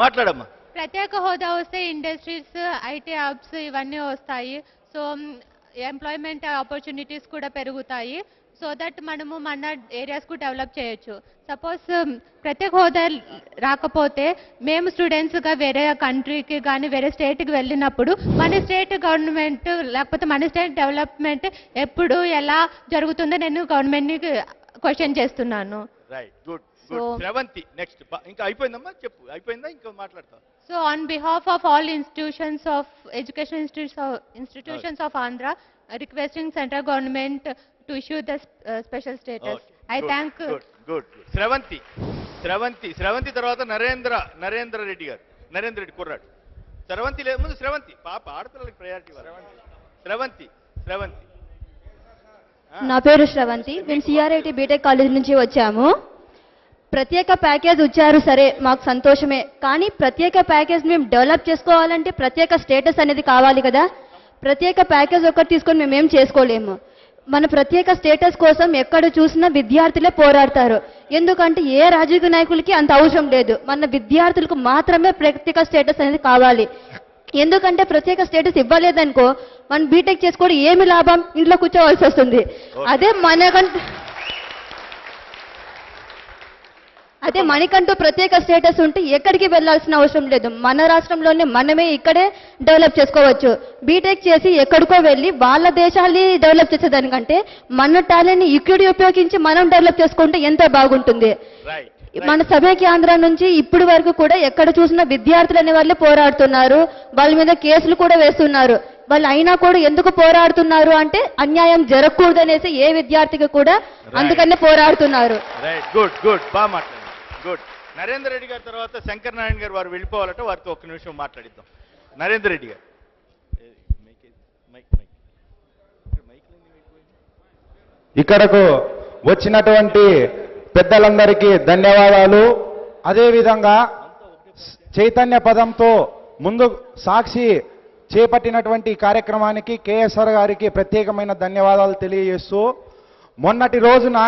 మాట్లాడమ్మా. ప్రత్యేక హోదా వస్తే ఇండస్ట్రీస్, ఐటీ హబ్స్ ఇవన్నీ వస్తాయి. సో ఎంప్లాయ్మెంట్ ఆపర్చునిటీస్ కూడా పెరుగుతాయి. సో దట్ మనము మన ఏరియాస్ కు డెవలప్ చేయొచ్చు. సపోజ్ ప్రత్యేక హోదా రాకపోతే మేము స్టూడెంట్స్గా వేరే కంట్రీకి కానీ వేరే స్టేట్కి వెళ్ళినప్పుడు మన స్టేట్ గవర్నమెంట్ లేకపోతే మన స్టేట్ డెవలప్మెంట్ ఎప్పుడు ఎలా జరుగుతుందో నేను గవర్నమెంట్ని క్వశ్చన్ చేస్తున్నాను. Right, good good. Sravanthi next. ఇంకా అయిపోయిందమ్మా, చెప్పు. అయిపోయిందా, ఇంకా మాట్లాడతావు? So on behalf of all institutions of education institutions of Andhra, requesting central government to issue the special status. I thank. Good. Sravanthi తర్వాత నరేంద్ర రెడ్డి గారు. నరేంద్ర రెడ్డి కుర్రాడు. ముందు శ్రవంతి పాప, ఆడపిల్లలకి ప్రయారిటీ. శ్రవంతి. నా పేరు శ్రవంతి. మేము సిఆర్ఐటి బీటెక్ కాలేజ్ నుంచి వచ్చాము. ప్రత్యేక ప్యాకేజ్ ఇచ్చారు, సరే మాకు సంతోషమే. కానీ ప్రత్యేక ప్యాకేజ్ మేము డెవలప్ చేసుకోవాలంటే ప్రత్యేక స్టేటస్ అనేది కావాలి కదా. ప్రత్యేక ప్యాకేజ్ ఒకటి తీసుకొని మేమేం చేసుకోలేము. మన ప్రత్యేక స్టేటస్ కోసం ఎక్కడ చూసినా విద్యార్థులే పోరాడతారు. ఎందుకంటే ఏ రాజకీయ నాయకులకి అంత అవసరం లేదు, మన విద్యార్థులకు మాత్రమే ప్రత్యేక స్టేటస్ అనేది కావాలి. ఎందుకంటే ప్రత్యేక స్టేటస్ ఇవ్వలేదనుకో మనం బీటెక్ చేసుకోవడం ఏమి లాభం, ఇంట్లో కూర్చోవలసి వస్తుంది. అదే మనకంటూ ప్రత్యేక స్టేటస్ ఉంటే ఎక్కడికి వెళ్లాల్సిన అవసరం లేదు. మన రాష్ట్రంలోనే మనమే ఇక్కడే డెవలప్ చేసుకోవచ్చు. బీటెక్ చేసి ఎక్కడికో వెళ్ళి వాళ్ళ దేశాన్ని డెవలప్ చేసేదానికంటే మన టాలెంట్ని ఇక్కడ ఉపయోగించి మనం డెవలప్ చేసుకుంటే ఎంత బాగుంటుంది. మన సమైక్య ఆంధ్ర నుంచి ఇప్పటి వరకు కూడా ఎక్కడ చూసినా విద్యార్థులు అనే వాళ్ళే పోరాడుతున్నారు. వాళ్ళ మీద కేసులు కూడా వేస్తున్నారు. వాళ్ళు అయినా కూడా ఎందుకు పోరాడుతున్నారు అంటే అన్యాయం జరగకూడదనేసి ఏ విద్యార్థికి కూడా అందుకనే పోరాడుతున్నారు. గుడ్. నరేందర్ రెడ్డి గారి తర్వాత శంకర్ నారాయణ గారు వారు వెళ్ళిపోవాలట, వారితో ఒక్క నిమిషం మాట్లాడిద్దాం. నరేందర్ రెడ్డి గారు. ఇక్కడకు వచ్చినటువంటి పెద్దలందరికీ ధన్యవాదాలు. అదేవిధంగా చైతన్య పదంతో ముందు సాక్షి చేపట్టినటువంటి కార్యక్రమానికి కేఎస్ఆర్ గారికి ప్రత్యేకమైన ధన్యవాదాలు తెలియజేస్తూ, మొన్నటి రోజున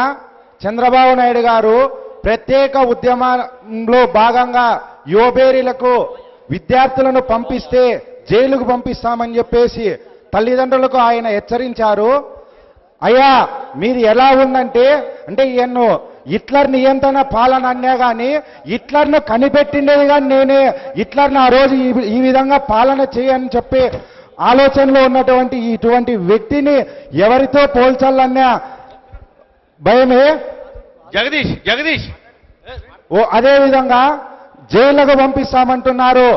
చంద్రబాబు నాయుడు గారు ప్రత్యేక ఉద్యమంలో భాగంగా యువబేరీలకు విద్యార్థులను పంపిస్తే జైలుకు పంపిస్తామని చెప్పేసి తల్లిదండ్రులకు ఆయన హెచ్చరించారు. అయ్యా మీరు ఎలా ఉందంటే ఎన్నో హిట్లర్ నియంత్రణ పాలన అన్నా కానీ హిట్లర్ను కనిపెట్టిండేది కానీ నేనే, హిట్లర్ను ఆ రోజు ఈ విధంగా పాలన చేయని చెప్పే ఆలోచనలో ఉన్నటువంటి ఇటువంటి వ్యక్తిని ఎవరితో పోల్చాలన్నా భయమే. జగదీష్ అదేవిధంగా జైలుకు పంపిస్తామంటున్నారు.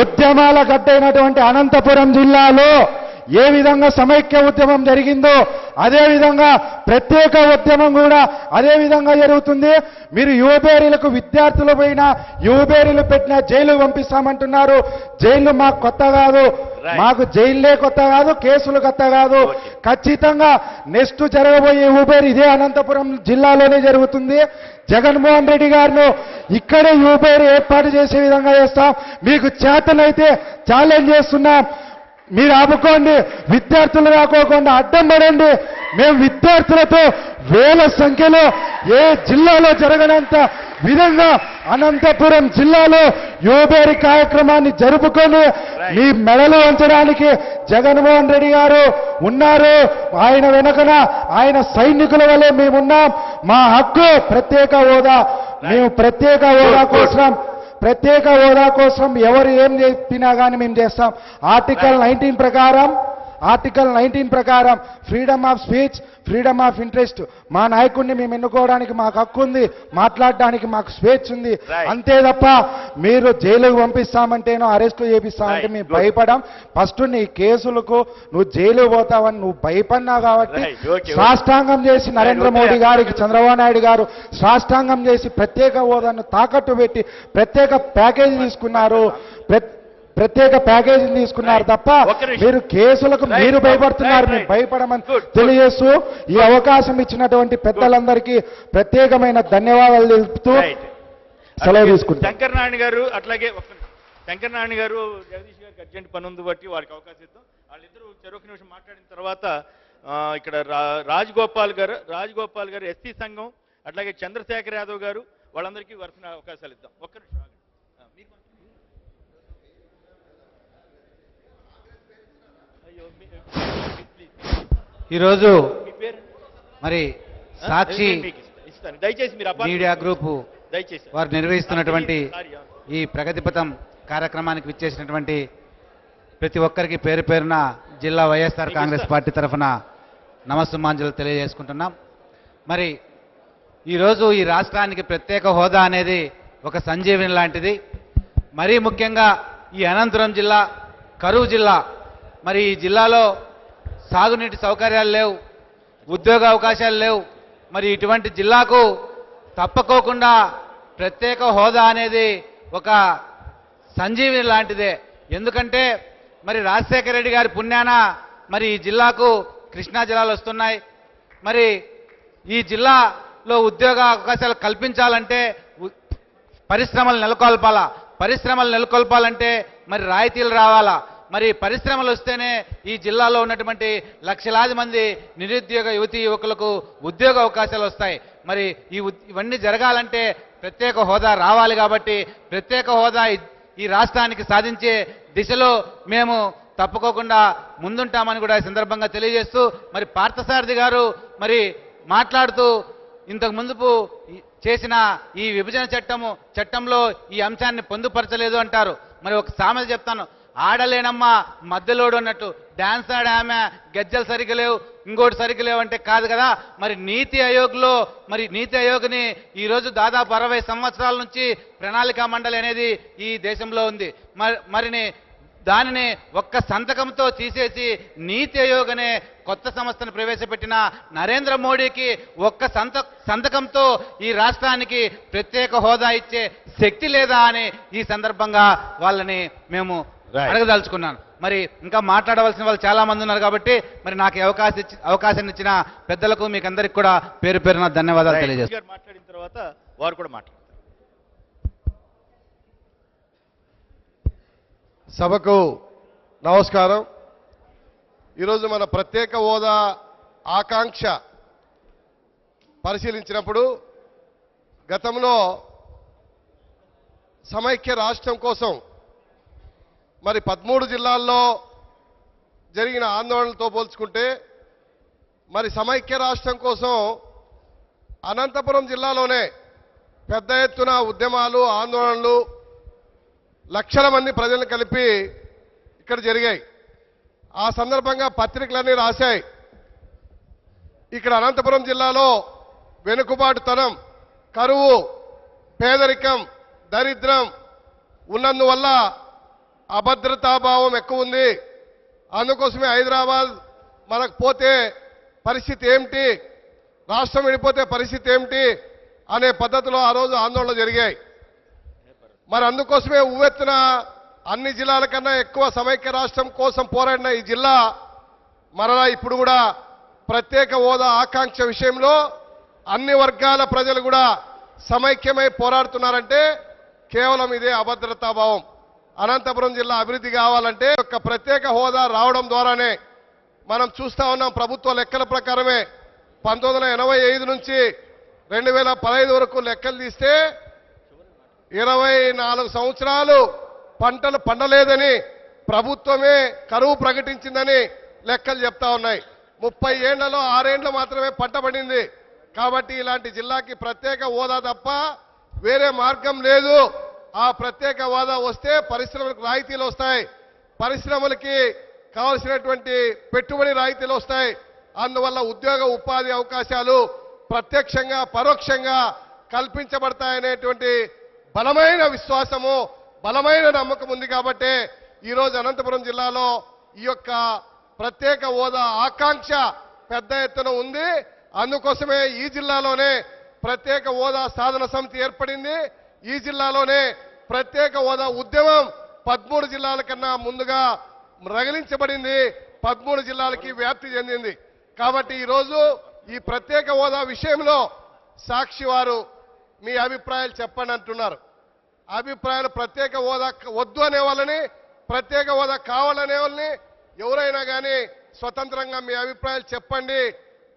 ఉద్యమాల గడ్డైనటువంటి అనంతపురం జిల్లాలో ఏ విధంగా సమైక్య ఉద్యమం జరిగిందో అదే విధంగా ప్రత్యేక ఉద్యమం కూడా అదే విధంగా జరుగుతుంది. మీరు యువబేరీలకు విద్యార్థులు పైన యువబేరీలు పెట్టిన జైలు పంపిస్తామంటున్నారు. జైలు మాకు కొత్త కాదు, మాకు జైల్లే కొత్త కాదు, కేసులు కొత్త కాదు. ఖచ్చితంగా నెక్స్ట్ జరగబోయే యువబేరీ ఇదే అనంతపురం జిల్లాలోనే జరుగుతుంది. జగన్మోహన్ రెడ్డి గారిను ఇక్కడే యువబేరీ ఏర్పాటు చేసే విధంగా చేస్తాం. మీకు చేతనైతే ఛాలెంజ్ చేస్తున్నాం, మీరు ఆపుకోండి, విద్యార్థులు రాకోకుండా అడ్డం పడండి. మేము విద్యార్థులతో వేల సంఖ్యలో ఏ జిల్లాలో జరగనంత విధంగా అనంతపురం జిల్లాలో యువబేరీ కార్యక్రమాన్ని జరుపుకొని మీ మెడలు వంచడానికి జగన్మోహన్ రెడ్డి గారు ఉన్నారు. ఆయన వెనకన ఆయన సైనికుల వల్లే మేమున్నాం. మా హక్కు ప్రత్యేక హోదా. మేము ప్రత్యేక హోదా కోసం ఎవరు ఏం చెప్పినా కానీ మేము చేస్తాం. ఆర్టికల్ 19 ప్రకారం freedom of speech, freedom of interest. మా నాయకుడిని మేము ఎన్నుకోవడానికి మాకు హక్కు ఉంది, మాట్లాడడానికి మాకు స్వేచ్ఛ ఉంది. అంతే తప్ప మీరు జైలుకు పంపిస్తామంటేనో అరెస్టు చేపిస్తామంటే మేము భయపడం. ఫస్ట్ నీ కేసులకు నువ్వు జైలు పోతావని నువ్వు భయపడినా కాబట్టి సాష్టాంగం చేసి నరేంద్ర మోడీ గారికి చంద్రబాబు నాయుడు గారు సాష్టాంగం చేసి ప్రత్యేక హోదాను తాకట్టు పెట్టి ప్రత్యేక ప్యాకేజీ తీసుకున్నారు. తప్ప మీరు కేసులకు మీరు భయపడుతున్నారు, మీరు భయపడమని తెలియజేస్తూ ఈ అవకాశం ఇచ్చినటువంటి పెద్దలందరికీ ప్రత్యేకమైన ధన్యవాదాలు తెలుపుతూ సెలవు తీసుకుంటాం. శంకర్ నారాయణ గారు అట్లాగే శంకర్ నారాయణ గారు జగదీష్ గారికి అర్జెంట్ పని ఉంది బట్టి వారికి అవకాశం ఇద్దాం. వాళ్ళిద్దరూ చెరొక నిమిషం మాట్లాడిన తర్వాత ఇక్కడ రాజగోపాల్ గారు ఎస్సీ సంఘం అట్లాగే చంద్రశేఖర్ యాదవ్ గారు వాళ్ళందరికీ వరుస అవకాశాలు ఇద్దాం. ఒక్క నిమిషం ఈరోజు మీ పేరు మరి సాక్షి మీకు ఇస్తాను. దయచేసి మీరు మీడియా గ్రూపు దయచేసి వారు నిర్వహిస్తున్నటువంటి సారీ, ఈ ప్రగతిపథం కార్యక్రమానికి విచ్చేసినటువంటి ప్రతి ఒక్కరికి పేరు పేరున జిల్లా వైఎస్ఆర్ కాంగ్రెస్ పార్టీ తరఫున నమస్సుమాంజలు తెలియజేసుకుంటున్నాం. మరి ఈరోజు ఈ రాష్ట్రానికి ప్రత్యేక హోదా అనేది ఒక సంజీవిని లాంటిది. మరీ ముఖ్యంగా ఈ అనంతపురం జిల్లా కరువు జిల్లా. మరి ఈ జిల్లాలో సాగునీటి సౌకర్యాలు లేవు, ఉద్యోగ అవకాశాలు లేవు. మరి ఇటువంటి జిల్లాకు తప్పకోకుండా ప్రత్యేక హోదా అనేది ఒక సంజీవిని లాంటిదే. ఎందుకంటే మరి రాజశేఖర రెడ్డి గారి పుణ్యాన మరి ఈ జిల్లాకు కృష్ణా జలాలు వస్తున్నాయి. మరి ఈ జిల్లాలో ఉద్యోగ అవకాశాలు కల్పించాలంటే పరిశ్రమలు నెలకొల్పాలంటే మరి రాయితీలు రావాలా. మరి పరిశ్రమలు వస్తేనే ఈ జిల్లాలో ఉన్నటువంటి లక్షలాది మంది నిరుద్యోగ యువతీ యువకులకు ఉద్యోగ అవకాశాలు వస్తాయి. మరి ఇవన్నీ జరగాలంటే ప్రత్యేక హోదా రావాలి. కాబట్టి ప్రత్యేక హోదా ఈ రాష్ట్రానికి సాధించే దిశలో మేము తప్పుకోకుండా ముందుంటామని కూడా ఈ సందర్భంగా తెలియజేస్తూ, మరి పార్థసారథి గారు మరి మాట్లాడుతూ ఇంతకు ముందుపు చేసిన ఈ విభజన చట్టంలో ఈ అంశాన్ని పొందుపరచలేదు అంటారు. మరి ఒక సామెత చెప్తాను, ఆడలేనమ్మా మధ్యలోడు అన్నట్టు. డాన్స్ ఆడామె గజ్జలు సరిగ్గా లేవు, ఇంకోటి సరిగ్గా లేవు అంటే కాదు కదా. మరి నీతి ఆయోగ్ని ఈరోజు దాదాపు 60 సంవత్సరాల నుంచి ప్రణాళికా మండలి అనేది ఈ దేశంలో ఉంది. మరిని దానిని ఒక్క సంతకంతో తీసేసి నీతి ఆయోగ్ అనే కొత్త సంస్థను ప్రవేశపెట్టిన నరేంద్ర మోడీకి ఒక్క సంతకంతో ఈ రాష్ట్రానికి ప్రత్యేక హోదా ఇచ్చే శక్తి లేదా అని ఈ సందర్భంగా వాళ్ళని మేము అడగదలుచుకున్నాను. మరి ఇంకా మాట్లాడవలసిన వాళ్ళు చాలా మంది ఉన్నారు కాబట్టి మరి నాకు అవకాశం ఇచ్చిన పెద్దలకు మీకు అందరికి కూడా పేరు పేరున ధన్యవాదాలు తెలియజేస్తాను. మాట్లాడిన తర్వాత వారు కూడా మాట్లాడతారు. సభకు నమస్కారం. ఈరోజు మన ప్రత్యేక హోదా ఆకాంక్ష పరిశీలించినప్పుడు గతంలో సమైక్య రాష్ట్రం కోసం మరి 13 జిల్లాల్లో జరిగిన ఆందోళనలతో పోల్చుకుంటే మరి సమైక్య రాష్ట్రం కోసం అనంతపురం జిల్లాలోనే పెద్ద ఎత్తున ఉద్యమాలు ఆందోళనలు లక్షల మంది ప్రజలను కలిపి ఇక్కడ జరిగాయి. ఆ సందర్భంగా పత్రికలన్నీ రాశాయి. ఇక్కడ అనంతపురం జిల్లాలో వెనుకబాటుతనం, కరువు, పేదరికం, దరిద్రం ఉన్నందువల్ల అభద్రతాభావం ఎక్కువ ఉంది. అందుకోసమే హైదరాబాద్ మనకు పోతే పరిస్థితి ఏమిటి, రాష్ట్రం విడిపోతే పరిస్థితి ఏమిటి అనే పద్ధతిలో ఆ రోజు ఆందోళనలు జరిగాయి. మరి అందుకోసమే ఉవ్వెత్తున అన్ని జిల్లాల కన్నా ఎక్కువ సమైక్య రాష్ట్రం కోసం పోరాడిన ఈ జిల్లా మరలా ఇప్పుడు కూడా ప్రత్యేక హోదా ఆకాంక్ష విషయంలో అన్ని వర్గాల ప్రజలు కూడా సమైక్యమై పోరాడుతున్నారంటే కేవలం ఇదే అభద్రతాభావం. అనంతపురం జిల్లా అభివృద్ధి కావాలంటే ఒక ప్రత్యేక హోదా రావడం ద్వారానే. మనం చూస్తా ఉన్నాం ప్రభుత్వ లెక్కల ప్రకారమే 1985 నుంచి 2015 వరకు లెక్కలు తీస్తే 24 సంవత్సరాలు పంటలు పండలేదని ప్రభుత్వమే కరువు ప్రకటించిందని లెక్కలు చెప్తా ఉన్నాయి. 30 ఏళ్లలో 6 ఏళ్లు మాత్రమే పంట పడింది. కాబట్టి ఇలాంటి జిల్లాకి ప్రత్యేక హోదా తప్ప వేరే మార్గం లేదు. ఆ ప్రత్యేక హోదా వస్తే పరిశ్రమలకు రాయితీలు వస్తాయి, పరిశ్రమలకి కావాల్సినటువంటి పెట్టుబడి రాయితీలు వస్తాయి. అందువల్ల ఉద్యోగ ఉపాధి అవకాశాలు ప్రత్యక్షంగా పరోక్షంగా కల్పించబడతాయనేటువంటి బలమైన విశ్వాసము, బలమైన నమ్మకం ఉంది. కాబట్టి ఈరోజు అనంతపురం జిల్లాలో ఈ యొక్క ప్రత్యేక హోదా ఆకాంక్ష పెద్ద ఎత్తున ఉంది. అందుకోసమే ఈ జిల్లాలోనే ప్రత్యేక హోదా సాధన సమితి ఏర్పడింది. ఈ జిల్లాలోనే ప్రత్యేక హోదా ఉద్యమం 13 జిల్లాల కన్నా ముందుగా రగిలించబడింది, 13 జిల్లాలకి వ్యాప్తి చెందింది. కాబట్టి ఈరోజు ఈ ప్రత్యేక హోదా విషయంలో సాక్షి వారు మీ అభిప్రాయాలు చెప్పండి అంటున్నారు. అభిప్రాయాలు ప్రత్యేక హోదా వద్దు అనే వాళ్ళని, ప్రత్యేక హోదా కావాలనే వాళ్ళని ఎవరైనా కానీ స్వతంత్రంగా మీ అభిప్రాయాలు చెప్పండి,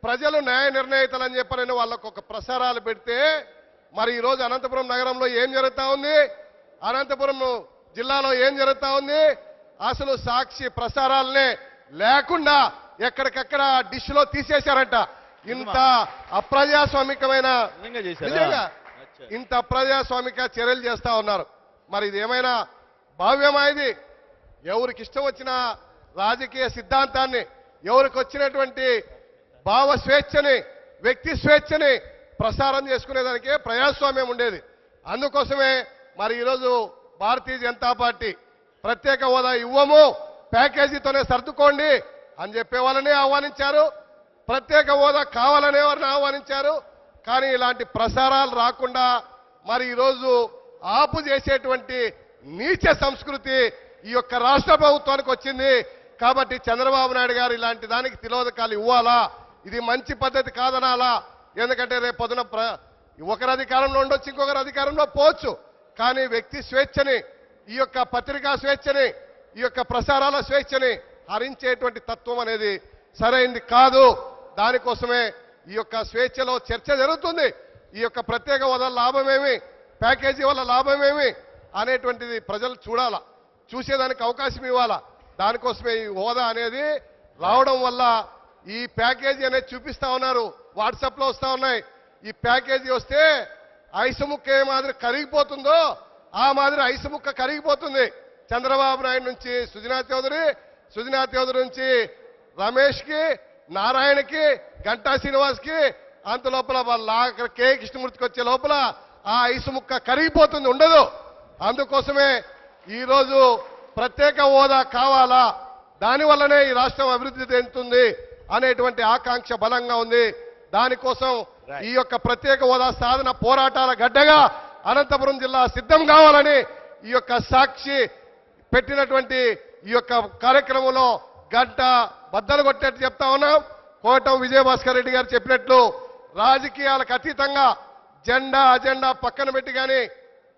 ప్రజలు న్యాయ నిర్ణయితలని చెప్పని వాళ్ళకు ఒక ప్రసారాలు పెడితే మరి ఈరోజు అనంతపురం నగరంలో ఏం జరుగుతా ఉంది, అనంతపురం జిల్లాలో ఏం జరుగుతా ఉంది, అసలు సాక్షి ప్రసారాలనే లేకుండా ఎక్కడికక్కడ డిష్ లో తీసేశారంట. ఇంత అప్రజాస్వామికమైన నిజంగా చేశారా? నిజంగా అచ్చా. ఇంత అప్రజాస్వామిక చర్యలు చేస్తా ఉన్నారు. మరి ఇది ఏమైనా భావ్యమా? ఇది ఎవరికి ఇష్టం వచ్చిన రాజకీయ సిద్ధాంతాన్ని, ఎవరికి వచ్చినటువంటి భావ స్వేచ్ఛని, వ్యక్తి స్వేచ్ఛని ప్రసారం చేసుకునేదానికే ప్రజాస్వామ్యం ఉండేది. అందుకోసమే మరి ఈరోజు భారతీయ జనతా పార్టీ ప్రత్యేక హోదా ఇవ్వము, ప్యాకేజీతోనే సర్దుకోండి అని చెప్పే వాళ్ళని ఆహ్వానించారు. ప్రత్యేక హోదా కావాలనే వారిని ఆహ్వానించారు. కానీ ఇలాంటి ప్రసారాలు రాకుండా మరి ఈరోజు ఆపు చేసేటువంటి నీచ సంస్కృతి ఈ యొక్క రాష్ట్ర ప్రభుత్వానికి వచ్చింది. కాబట్టి చంద్రబాబు నాయుడు గారు ఇలాంటి దానికి తిలోదకాలు ఇవ్వాలా? ఇది మంచి పద్ధతి కాదనాలా? ఎందుకంటే రేపు పొద్దున ఒకరి అధికారంలో ఉండొచ్చు, ఇంకొకరి అధికారంలో పోవచ్చు. కానీ వ్యక్తి స్వేచ్ఛని, ఈ యొక్క పత్రికా స్వేచ్ఛని, ఈ యొక్క ప్రసారాల స్వేచ్ఛని హరించేటువంటి తత్వం అనేది సరైంది కాదు. దానికోసమే ఈ యొక్క స్వేచ్ఛలో చర్చ జరుగుతుంది. ఈ యొక్క ప్రత్యేక హోదా లాభమేమి, ప్యాకేజీ వల్ల లాభమేమి అనేటువంటిది ప్రజలు చూడాలా, చూసేదానికి అవకాశం ఇవ్వాలా. దానికోసమే ఈ హోదా అనేది రావడం వల్ల ఈ ప్యాకేజీ అనేది చూపిస్తా ఉన్నారు, వాట్సాప్ లో వస్తా ఉన్నాయి. ఈ ప్యాకేజీ వస్తే ఐసు ముక్క ఏ మాదిరి కరిగిపోతుందో ఆ మాదిరి ఐసు ముక్క కరిగిపోతుంది. చంద్రబాబు నాయుడు నుంచి సుజనా చౌదరి నుంచి రమేష్ కి, నారాయణకి, గంటా శ్రీనివాస్ కి, అంత లోపల వాళ్ళ కే కృష్ణమూర్తికి వచ్చే లోపల ఆ ఐసు ముక్క కరిగిపోతుంది, ఉండదు. అందుకోసమే ఈరోజు ప్రత్యేక హోదా కావాలా, దానివల్లనే ఈ రాష్ట్రం అభివృద్ధి చెందుతుంది అనేటువంటి ఆకాంక్ష బలంగా ఉంది. దానికోసం ఈ యొక్క ప్రత్యేక హోదా సాధన పోరాటాల గడ్డగా అనంతపురం జిల్లా సిద్ధం కావాలని ఈ యొక్క సాక్షి పెట్టినటువంటి ఈ యొక్క కార్యక్రమంలో గంట బద్దలు కొట్టేట్టు చెప్తా ఉన్నాం. కోటం విజయభాస్కర్ రెడ్డి గారు చెప్పినట్లు రాజకీయాలకు అతీతంగా జెండా అజెండా పక్కన పెట్టి కానీ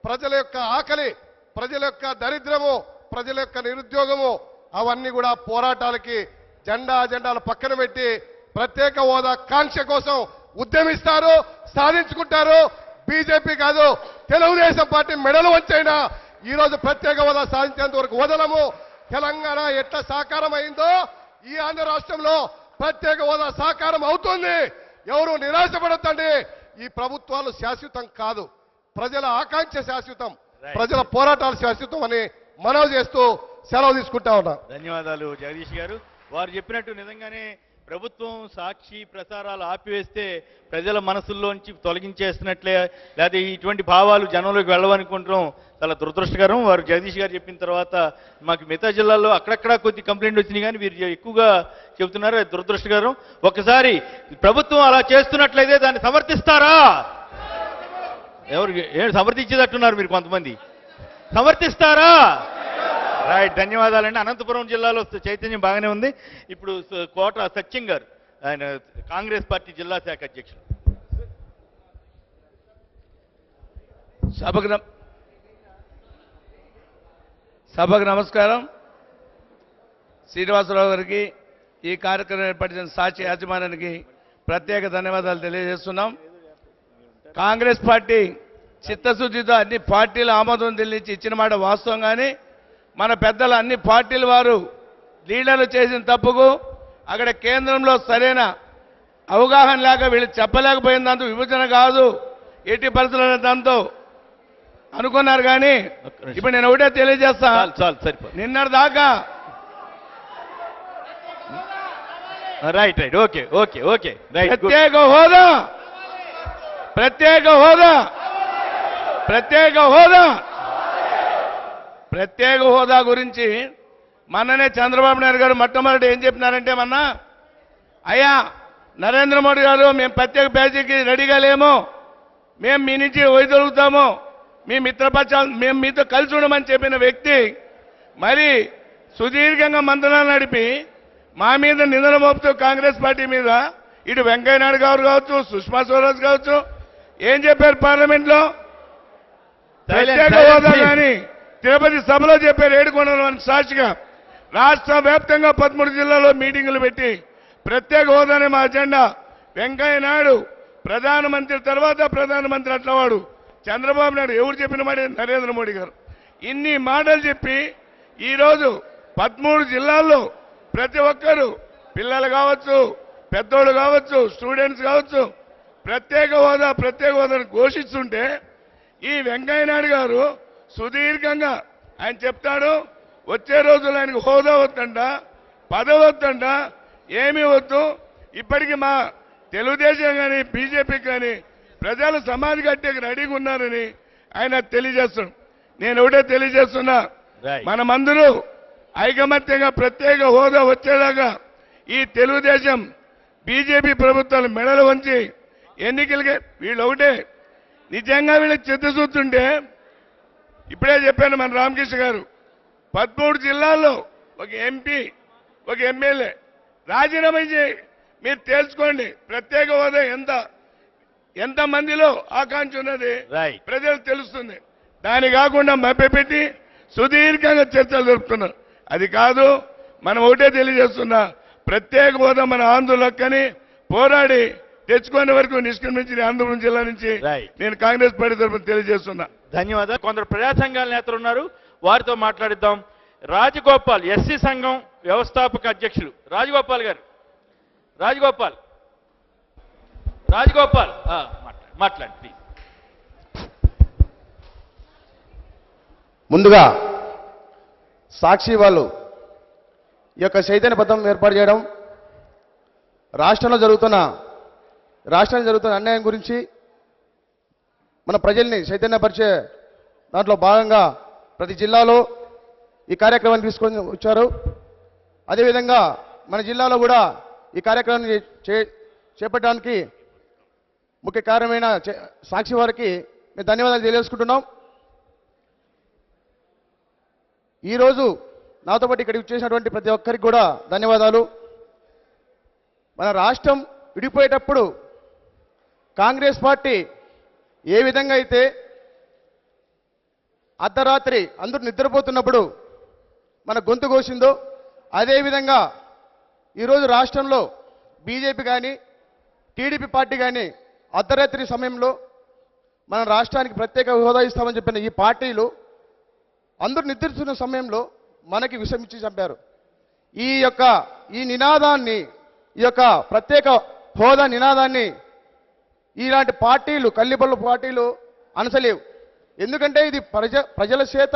ప్రజల యొక్క ఆకలి, ప్రజల యొక్క దరిద్రము, ప్రజల యొక్క నిరుద్యోగము అవన్నీ కూడా పోరాటాలకి జెండా అజెండాలు పక్కన పెట్టి ప్రత్యేక హోదా కాంక్ష కోసం ఉద్యమిస్తారు, సాధించుకుంటారు. బీజేపీ కాదు, తెలుగుదేశం పార్టీ మెడలు వంచైనా ఈరోజు ప్రత్యేక హోదా సాధించేంత వరకు వదలము. తెలంగాణ ఎట్లా సాకారం అయిందో ఈ ఆంధ్ర రాష్ట్రంలో ప్రత్యేక హోదా సాకారం అవుతుంది. ఎవరు నిరాశపడద్దండి. ఈ ప్రభుత్వాలు శాశ్వతం కాదు, ప్రజల ఆకాంక్ష శాశ్వతం, ప్రజల పోరాటాలు శాశ్వతం అని మనవి చేస్తూ సెలవు తీసుకుంటా ఉన్నా. ధన్యవాదాలు జగదీష్ గారు. వారు చెప్పినట్టు నిజంగానే ప్రభుత్వం సాక్షి ప్రసారాలు ఆపివేస్తే ప్రజల మనసుల్లోంచి తొలగించేస్తున్నట్లే, లేదా ఇటువంటి భావాలు జనంలోకి వెళ్ళవనుకుంటాం చాలా దురదృష్టకరం. వారు జగదీష్ గారు చెప్పిన తర్వాత మాకు మిగతా జిల్లాల్లో అక్కడక్కడ కొద్ది కంప్లైంట్ వచ్చినాయి, కానీ వీరు ఎక్కువగా చెబుతున్నారు, అది దురదృష్టకరం. ఒకసారి ప్రభుత్వం అలా చేస్తున్నట్లయితే దాన్ని సమర్థిస్తారా? ఎవరు సమర్థించేటట్టున్నారు మీరు కొంతమంది, సమర్థిస్తారా? రైట్, ధన్యవాదాలండి. అనంతపురం జిల్లాలో చైతన్యం బాగానే ఉంది. ఇప్పుడు కోట సత్యం గారు, ఆయన కాంగ్రెస్ పార్టీ జిల్లా శాఖ అధ్యక్షులు. సభకు నమస్కారం. శ్రీనివాసరావు గారికి, ఈ కార్యక్రమం ఏర్పడిన సాక్షి యాజమాన్యానికి ప్రత్యేక ధన్యవాదాలు తెలియజేస్తున్నాం. కాంగ్రెస్ పార్టీ చిత్తశుద్ధితో అన్ని పార్టీల ఆమోదం తెలిసి ఇచ్చిన మాట వాస్తవం. కానీ మన పెద్దలు అన్ని పార్టీల వారు లీడర్లు చేసిన తప్పుకు అక్కడ కేంద్రంలో సరైన అవగాహన లేక వీళ్ళు చెప్పలేకపోయినందుకు విభజన కాదు ఎట్టి పరిస్థితులు దాంతో అనుకున్నారు. కానీ ఇప్పుడు నేను ఒకటే తెలియజేస్తా, నిన్నటి దాకా right right okay okay okay right. ప్రత్యేక హోదా ప్రత్యేక హోదా ప్రత్యేక హోదా ప్రత్యేక హోదా గురించి మొన్ననే చంద్రబాబు నాయుడు గారు మొట్టమొదటి ఏం చెప్పినారంటే, అయ్యా నరేంద్ర మోడీ గారు మేము ప్రత్యేక ప్యాకేజీకి రెడీగా లేము, మేము మీ నుంచి వైదొలుగుతాము, మీ మిత్రపక్షాలు మేము మీతో కలిసి ఉండమని చెప్పిన వ్యక్తి మరి సుదీర్ఘంగా మంత్రాలు నడిపి మా మీద నిందన మోపుతూ కాంగ్రెస్ పార్టీ మీద ఇటు వెంకయ్య నాయుడు గారు కావచ్చు, సుష్మా స్వరాజ్ కావచ్చు, ఏం చెప్పారు పార్లమెంట్లో? ప్రత్యేక హోదా కానీ తిరుపతి సభలో చెప్పారు. ఏడుకొండల సాక్షిగా రాష్ట్ర వ్యాప్తంగా 13 జిల్లాల్లో మీటింగులు పెట్టి ప్రత్యేక హోదానే మా అజెండా. వెంకయ్య నాయుడు ప్రధానమంత్రి తర్వాత ప్రధానమంత్రి అట్లవాడు చంద్రబాబు నాయుడు ఎవరు చెప్పిన మాట నరేంద్ర మోడీ గారు. ఇన్ని మాటలు చెప్పి ఈరోజు 13 జిల్లాల్లో ప్రతి ఒక్కరు పిల్లలు కావచ్చు, పెద్దోళ్ళు కావచ్చు, స్టూడెంట్స్ కావచ్చు, ప్రత్యేక హోదాను ఘోషిస్తుంటే ఈ వెంకయ్య నాయుడు గారు సుదీర్ఘంగా ఆయన చెప్తాడు, వచ్చే రోజులు ఆయనకు హోదా వద్దంట, పదవి వద్దంట, ఏమీ వద్దు. ఇప్పటికీ మా తెలుగుదేశం కానీ బీజేపీ కానీ ప్రజలు సమాధి కట్టేకి రెడీగా ఉన్నారని ఆయన తెలియజేస్తున్నాడు. నేను ఒకటే తెలియజేస్తున్నా, మనమందరూ ఐకమత్యంగా ప్రత్యేక హోదా వచ్చేదాకా ఈ తెలుగుదేశం బీజేపీ ప్రభుత్వాలు మెడలు వంచి ఎన్నికలకి వీళ్ళు ఒకటే. నిజంగా వీళ్ళకి చిత్తశుద్ధుంటే ఇప్పుడే చెప్పాను మన రామకృష్ణ గారు, 13 జిల్లాల్లో ఒక ఎంపీ, ఒక ఎమ్మెల్యే రాజీనామా చేయి, మీరు తెలుసుకోండి ప్రత్యేక హోదా ఎంత మందిలో ఆకాంక్ష ఉన్నది ప్రజలకు తెలుస్తుంది. దాని కాకుండా మభ్యపెట్టి సుదీర్ఘంగా చర్చలు జరుపుతున్నారు. అది కాదు, మనం ఒకటే తెలియజేస్తున్నా, ప్రత్యేక హోదా మన ఆందోళనకని పోరాడి తెచ్చుకునే వరకు నిష్క్రమించిన ఆంధ్రప్రదేశ్ జిల్లా నుంచి నేను కాంగ్రెస్ పార్టీ తరఫున తెలియజేస్తున్నా. ధన్యవాదాలు. కొందరు ప్రజా సంఘాల నేతలు ఉన్నారు, వారితో మాట్లాడిద్దాం. రాజగోపాల్, ఎస్సీ సంఘం వ్యవస్థాపక అధ్యక్షులు రాజగోపాల్ గారు. రాజగోపాల్ మాట్లాడండి ప్లీజ్. ముందుగా సాక్షి వాళ్ళు ఈ యొక్క చైతన్య పథం ఏర్పాటు చేయడం, రాష్ట్రంలో జరుగుతున్న అన్యాయం గురించి మన ప్రజల్ని చైతన్యపరిచే దాంట్లో భాగంగా ప్రతి జిల్లాలో ఈ కార్యక్రమాన్ని తీసుకొని వచ్చారు. అదేవిధంగా మన జిల్లాలో కూడా ఈ కార్యక్రమాన్ని చేపట్టడానికి ముఖ్య కారణమైన సాక్షి వారికి మేము ధన్యవాదాలు తెలియజేసుకుంటున్నాం. ఈరోజు నాతో పాటు ఇక్కడికి వచ్చేసినటువంటి ప్రతి ఒక్కరికి కూడా ధన్యవాదాలు. మన రాష్ట్రం విడిపోయేటప్పుడు కాంగ్రెస్ పార్టీ ఏ విధంగా అయితే అర్ధరాత్రి అందరూ నిద్రపోతున్నప్పుడు మన గొంతు కోసిందో, అదేవిధంగా ఈరోజు రాష్ట్రంలో బీజేపీ కానీ టీడీపీ పార్టీ కానీ అర్ధరాత్రి సమయంలో మన రాష్ట్రానికి ప్రత్యేక హోదా ఇస్తామని చెప్పిన ఈ పార్టీలు అందరూ నిద్రిస్తున్న సమయంలో మనకి విషం ఇచ్చి చంపారు. ఈ నినాదాన్ని, ఈ యొక్క ప్రత్యేక హోదా నినాదాన్ని ఇలాంటి పార్టీలు, కల్లిబొల్ల పార్టీలు అనసలేవు. ఎందుకంటే ఇది ప్రజల చేత,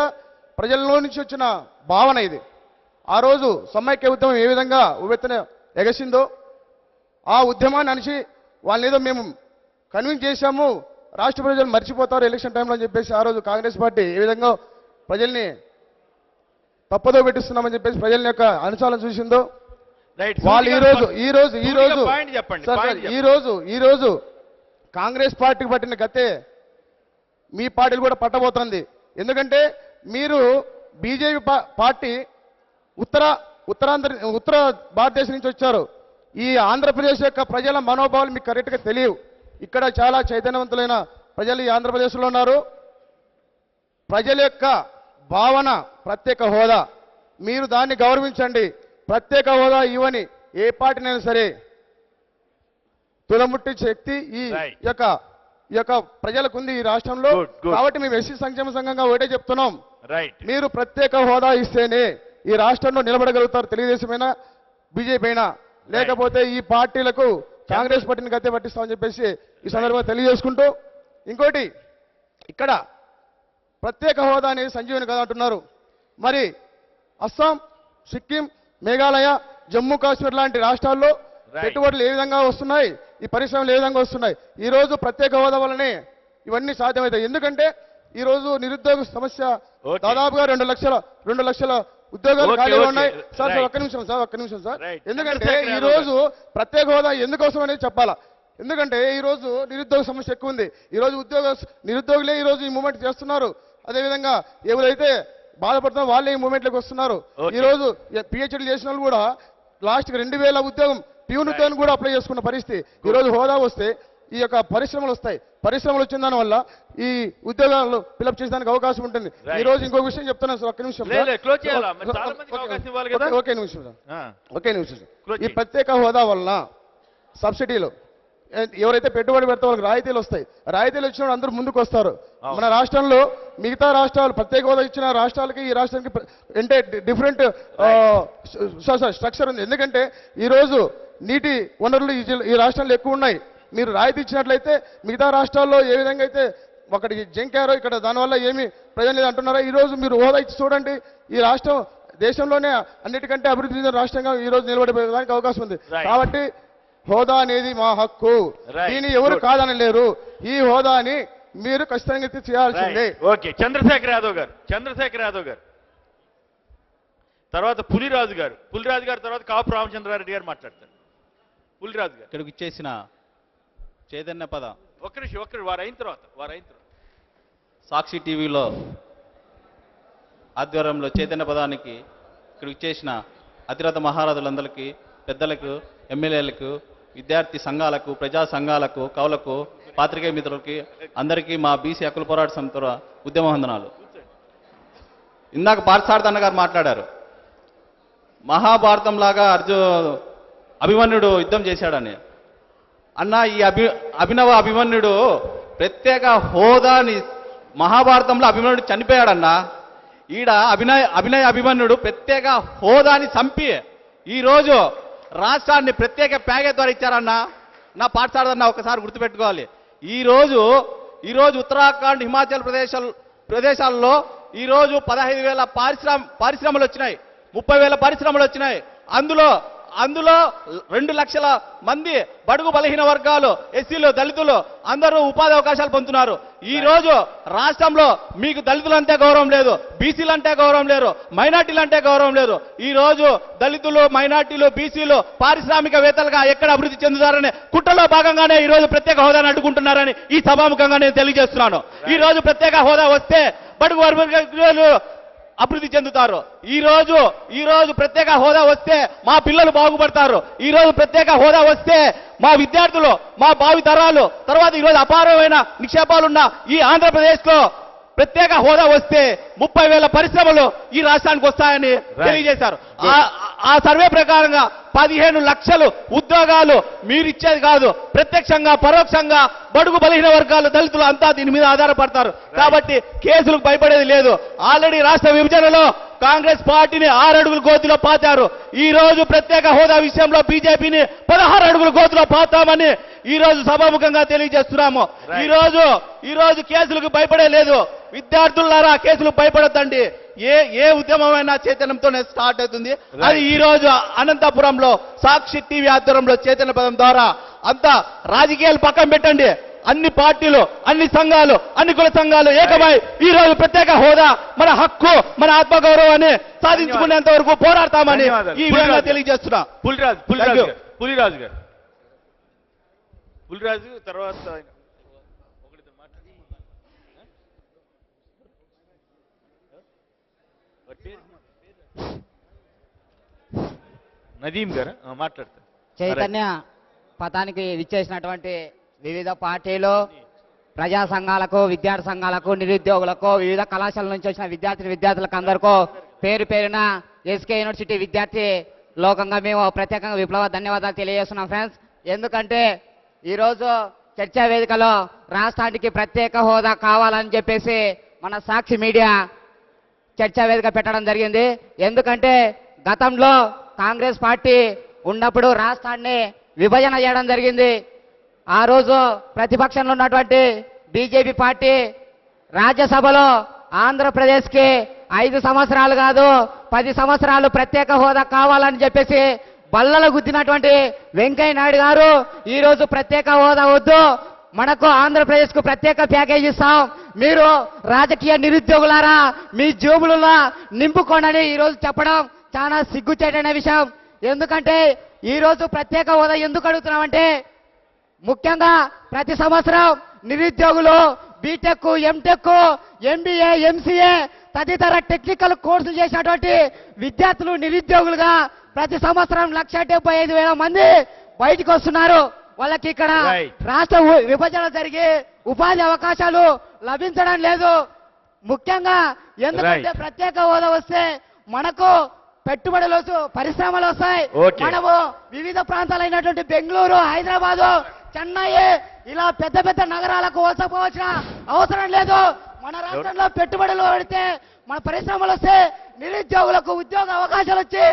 ప్రజల్లో నుంచి వచ్చిన భావన ఇది. ఆ రోజు సమైక్య ఉద్యమం ఏ విధంగా ఉవ్వెత్తున ఎగసిందో ఆ ఉద్యమాన్ని అనిచి వాళ్ళని ఏదో మేము కన్విన్స్ చేశాము, రాష్ట్ర ప్రజలు మర్చిపోతారు ఎలక్షన్ టైంలో అని చెప్పేసి ఆ రోజు కాంగ్రెస్ పార్టీ ఏ విధంగా ప్రజల్ని తప్పదో పెట్టిస్తున్నామని చెప్పేసి ప్రజల యొక్క అనుసారం చూసిందో, వాళ్ళు ఈ రోజు కాంగ్రెస్ పార్టీకి పట్టిన గతే మీ పార్టీలు కూడా పట్టబోతుంది. ఎందుకంటే మీరు బీజేపీ పార్టీ ఉత్తర భారతదేశం నుంచి వచ్చారు. ఈ ఆంధ్రప్రదేశ్ యొక్క ప్రజల మనోభావాలు మీకు కరెక్ట్గా తెలియవు. ఇక్కడ చాలా చైతన్యవంతులైన ప్రజలు ఈ ఆంధ్రప్రదేశ్లో ఉన్నారు. ప్రజల యొక్క భావన ప్రత్యేక హోదా, మీరు దాన్ని గౌరవించండి. ప్రత్యేక హోదా ఇవ్వని ఏ పార్టీనైనా సరే తులముట్టి శక్తి ఈ యొక్క ప్రజలకు ఉంది ఈ రాష్ట్రంలో. కాబట్టి మేము ఎస్సీ సంక్షేమ సంఘంగా ఒకటే చెప్తున్నాం, మీరు ప్రత్యేక హోదా ఇస్తేనే ఈ రాష్ట్రంలో నిలబడగలుగుతారు. తెలుగుదేశమైనా బీజేపీ అయినా, లేకపోతే ఈ పార్టీలకు కాంగ్రెస్ పార్టీని గద్దె పట్టిస్తామని చెప్పేసి ఈ సందర్భంగా తెలియజేసుకుంటూ, ఇంకోటి ఇక్కడ ప్రత్యేక హోదా అనేది సంజీవని కదా అంటున్నారు. మరి అస్సాం, సిక్కిం, మేఘాలయ, జమ్మూ కాశ్మీర్ లాంటి రాష్ట్రాల్లో పెట్టుబడులు ఏ విధంగా వస్తున్నాయి, ఈ పరిశ్రమలు ఏ విధంగా వస్తున్నాయి. ఈ రోజు ప్రత్యేక హోదా వల్లనే ఇవన్నీ సాధ్యమవుతాయి. ఎందుకంటే ఈ రోజు నిరుద్యోగ సమస్య దాదాపుగా 2 లక్షల ఉద్యోగాలు ఖాళీగా ఉన్నాయి. సార్ ఒక్క నిమిషం సార్. ఎందుకంటే ఈ రోజు ప్రత్యేక హోదా ఎందుకోసం అనేది చెప్పాలా. ఎందుకంటే ఈ రోజు నిరుద్యోగ సమస్య ఎక్కువ ఉంది. ఈ రోజు నిరుద్యోగులే ఈ రోజు ఈ మూవ్మెంట్ చేస్తున్నారు. అదేవిధంగా ఎవరైతే బాధపడుతున్నా వాళ్ళే ఈ మూవ్మెంట్లోకి వస్తున్నారు. ఈ రోజు పిహెచ్డీ చేసిన వాళ్ళు కూడా లాస్ట్కి 2000 ఉద్యోగం ప్యూన్ ఉద్యోగం కూడా అప్లై చేసుకున్న పరిస్థితి. ఈ రోజు హోదా వస్తే ఈ యొక్క పరిశ్రమలు వస్తాయి. పరిశ్రమలు వచ్చిన దాని వల్ల ఈ ఉద్యోగాలు ఫిలప్ చేసేదానికి అవకాశం ఉంటుంది. ఈ రోజు ఇంకొక విషయం చెప్తున్నాను సార్, ఒక్క నిమిషం. ఒకే నిమిషం. ఈ ప్రత్యేక హోదా వలన సబ్సిడీలు ఎవరైతే పెట్టుబడి పెడతారో వాళ్ళకి రాయితీలు వస్తాయి. రాయితీలు వచ్చినప్పుడు అందరూ ముందుకు వస్తారు. మన రాష్ట్రంలో మిగతా రాష్ట్రాలు ప్రత్యేక హోదా ఇచ్చిన రాష్ట్రాలకి ఈ రాష్ట్రానికి అంటే డిఫరెంట్ స్ట్రక్చర్ ఉంది. ఎందుకంటే ఈరోజు నీటి వనరులు ఈ రాష్ట్రంలో ఎక్కువ ఉన్నాయి. మీరు రాయితీ ఇచ్చినట్లయితే మిగతా రాష్ట్రాల్లో ఏ విధంగా అయితే ఒకటి జంకారో ఇక్కడ దానివల్ల ఏమి ప్రయోజనం లేదు అంటున్నారో, ఈరోజు మీరు హోదా ఇచ్చి చూడండి. ఈ రాష్ట్రం దేశంలోనే అన్నిటికంటే అభివృద్ధి చెందిన రాష్ట్రంగా ఈ రోజు నిలబడిపోయేదానికి అవకాశం ఉంది. కాబట్టి హోదా అనేది మా హక్కు, దీన్ని ఎవరు కాదనలేరు. ఈ హోదాని మీరు ఖచ్చితంగా చేయాల్సిందే. ఓకే, చంద్రశేఖర్ యాదవ్ గారు తర్వాత పులిరాజు గారు తర్వాత కాపు రామచంద్రారెడ్డి గారు మాట్లాడతారు. పులిరాజు గారు ఇక్కడికి ఇచ్చేసిన చైతన్య పద ఒక్కరు వారు అయిన తర్వాత సాక్షి టీవీలో ఆధ్వర్యంలో చైతన్య పదానికి ఇక్కడికి ఇచ్చేసిన అతిరథ మహారాజులందరికీ, పెద్దలకు, ఎమ్మెల్యేలకు, విద్యార్థి సంఘాలకు, ప్రజా సంఘాలకు, కవులకు, పాత్రికేయ మిత్రులకి అందరికీ మా బీసీ హక్కుల పోరాట సమితి ఉద్యమ వందనాలు. ఇందాక పార్థసారథి గారు మాట్లాడారు, మహాభారతం లాగా అభిమన్యుడు యుద్ధం చేశాడని. అన్న, ఈ అభినవ అభిమన్యుడు ప్రత్యేక హోదాని మహాభారతంలో అభిమన్యుడు చనిపోయాడన్నా. ఈడ అభినయ అభిమన్యుడు ప్రత్యేక హోదాని చంపి ఈరోజు రాష్ట్రాన్ని ప్రత్యేక ప్యాకేజ్ ద్వారా ఇచ్చారన్నా. నా పాఠశాలన్నా ఒకసారి గుర్తుపెట్టుకోవాలి. ఈరోజు ఉత్తరాఖండ్, హిమాచల్ ప్రదేశాల్లో ఈరోజు 15,000 పరిశ్రమలు వచ్చినాయి, 30,000 పరిశ్రమలు వచ్చినాయి. అందులో 2 లక్షల మంది బడుగు బలహీన వర్గాలు, ఎస్సీలు, దళితులు అందరూ ఉపాధి అవకాశాలు పొందుతున్నారు. ఈ రోజు రాష్ట్రంలో మీకు దళితులంటే గౌరవం లేదు, బీసీలంటే గౌరవం లేరు, మైనార్టీలంటే గౌరవం లేదు. ఈ రోజు దళితులు, మైనార్టీలు, బీసీలు పారిశ్రామికవేత్తలుగా ఎక్కడ అభివృద్ధి చెందుతారనే కుట్రలో భాగంగానే ఈ రోజు ప్రత్యేక హోదాను అడ్డుకుంటున్నారని ఈ సభాముఖంగా నేను తెలియజేస్తున్నాను. ఈ రోజు ప్రత్యేక హోదా వస్తే బడుగు వర్గాలు అభివృద్ధి చెందుతారు. ఈ రోజు ప్రత్యేక హోదా వస్తే మా పిల్లలు బాగుపడతారు. ఈ రోజు ప్రత్యేక హోదా వస్తే మా విద్యార్థులు, మా భావి తరాలు, తర్వాత ఈరోజు అపారమైన నిక్షేపాలున్న ఈ ఆంధ్రప్రదేశ్లో ప్రత్యేక హోదా వస్తే 30,000 పరిశ్రమలు ఈ రాష్ట్రానికి వస్తాయని తెలియజేశారు. ఆ సర్వే ప్రకారంగా 15 లక్షలు ఉద్యోగాలు మీరిచ్చేది కాదు, ప్రత్యక్షంగా పరోక్షంగా బడుగు బలహీన వర్గాలు, దళితులు అంతా దీని మీద ఆధారపడతారు. కాబట్టి కేసులకు భయపడేది లేదు. ఆల్రెడీ రాష్ట్ర విభజనలో కాంగ్రెస్ పార్టీని 6 అడుగుల గోతులో పాతారు. ఈ రోజు ప్రత్యేక హోదా విషయంలో బీజేపీని 16 అడుగుల గోతులో పాతామని ఈ రోజు సభాముఖంగా తెలియజేస్తున్నాము. ఈ రోజు కేసులకు భయపడే లేదు. విద్యార్థులారా, కేసులకు భయపడొద్దండి. ఏ ఉద్యమమైనా చైతన్యంతోనే స్టార్ట్ అవుతుంది. అది ఈ రోజు అనంతపురంలో సాక్షి టీవీ ఆధ్వర్యంలో చైతన్య పదం ద్వారా అంతా రాజకీయాలు పక్కన పెట్టండి, అన్ని పార్టీలు, అన్ని సంఘాలు, అన్ని కుల సంఘాలు ఏకమై ఈ రోజు ప్రత్యేక హోదా మన హక్కు, మన ఆత్మగౌరవాన్ని సాధించుకునేంత వరకు పోరాడతామని ఈ విధంగా తెలియజేస్తున్నా. పులిరాజు తర్వాత నదీం గారు మాట్లాడతారు. చైతన్య పథానికి విచ్చేసినటువంటి వివిధ పార్టీలు, ప్రజా సంఘాలకు, విద్యార్థి సంఘాలకు, నిరుద్యోగులకు, వివిధ కళాశాలల నుంచి వచ్చిన విద్యార్థులకు అందరికీ పేరు పేరున ఎస్కే యూనివర్సిటీ విద్యార్థి లోకంగా మేము ప్రత్యేకంగా విప్లవ ధన్యవాదాలు తెలియజేస్తున్నాం ఫ్రెండ్స్. ఎందుకంటే ఈరోజు చర్చా వేదికలో రాష్ట్రానికి ప్రత్యేక హోదా కావాలని చెప్పేసి మన సాక్షి మీడియా చర్చా వేదిక పెట్టడం జరిగింది. ఎందుకంటే గతంలో కాంగ్రెస్ పార్టీ ఉన్నప్పుడు రాష్ట్రాన్ని విభజన చేయడం జరిగింది. ఆ రోజు ప్రతిపక్షంలో ఉన్నటువంటి బీజేపీ పార్టీ రాజ్యసభలో ఆంధ్రప్రదేశ్కి 5 సంవత్సరాలు కాదు 10 సంవత్సరాలు ప్రత్యేక హోదా కావాలని చెప్పేసి బల్లలు గుద్దినటువంటి వెంకయ్య నాయుడు గారు ఈ రోజు ప్రత్యేక హోదా వద్దు, మనకు ఆంధ్రప్రదేశ్కు ప్రత్యేక ప్యాకేజ్ ఇస్తాం, మీరు రాజకీయ నిరుద్యోగులారా మీ జేబులలో నింపుకోండి ఈ రోజు చెప్పడం చాలా సిగ్గుచేటైన విషయం. ఎందుకంటే ఈ రోజు ప్రత్యేక హోదా ఎందుకు అడుగుతున్నామంటే, ముఖ్యంగా ప్రతి సంవత్సరం నిరుద్యోగులు బీటెక్, ఎంటెక్, ఎంబీఏ, ఎంసీఏ తదితర టెక్నికల్ కోర్సులు చేసినటువంటి విద్యార్థులు నిరుద్యోగులుగా ప్రతి సంవత్సరం 175,000 మంది బయటకు వస్తున్నారు. వాళ్ళకి ఇక్కడ రాష్ట్ర విభజన జరిగి ఉపాధి అవకాశాలు లభించడం లేదు. ముఖ్యంగా ఎందుకంటే ప్రత్యేక హోదా వస్తే మనకు పెట్టుబడులు, పరిశ్రమలు వస్తాయి. మనము వివిధ ప్రాంతాలైనటువంటి బెంగళూరు, హైదరాబాదు, చెన్నై ఇలా పెద్ద పెద్ద నగరాలకు వలసపోవాల్సిన అవసరం లేదు. మన రాష్ట్రంలో పెట్టుబడులు పెడితే, మన పరిశ్రమలు వస్తే నిరుద్యోగులకు ఉద్యోగ అవకాశాలు వచ్చి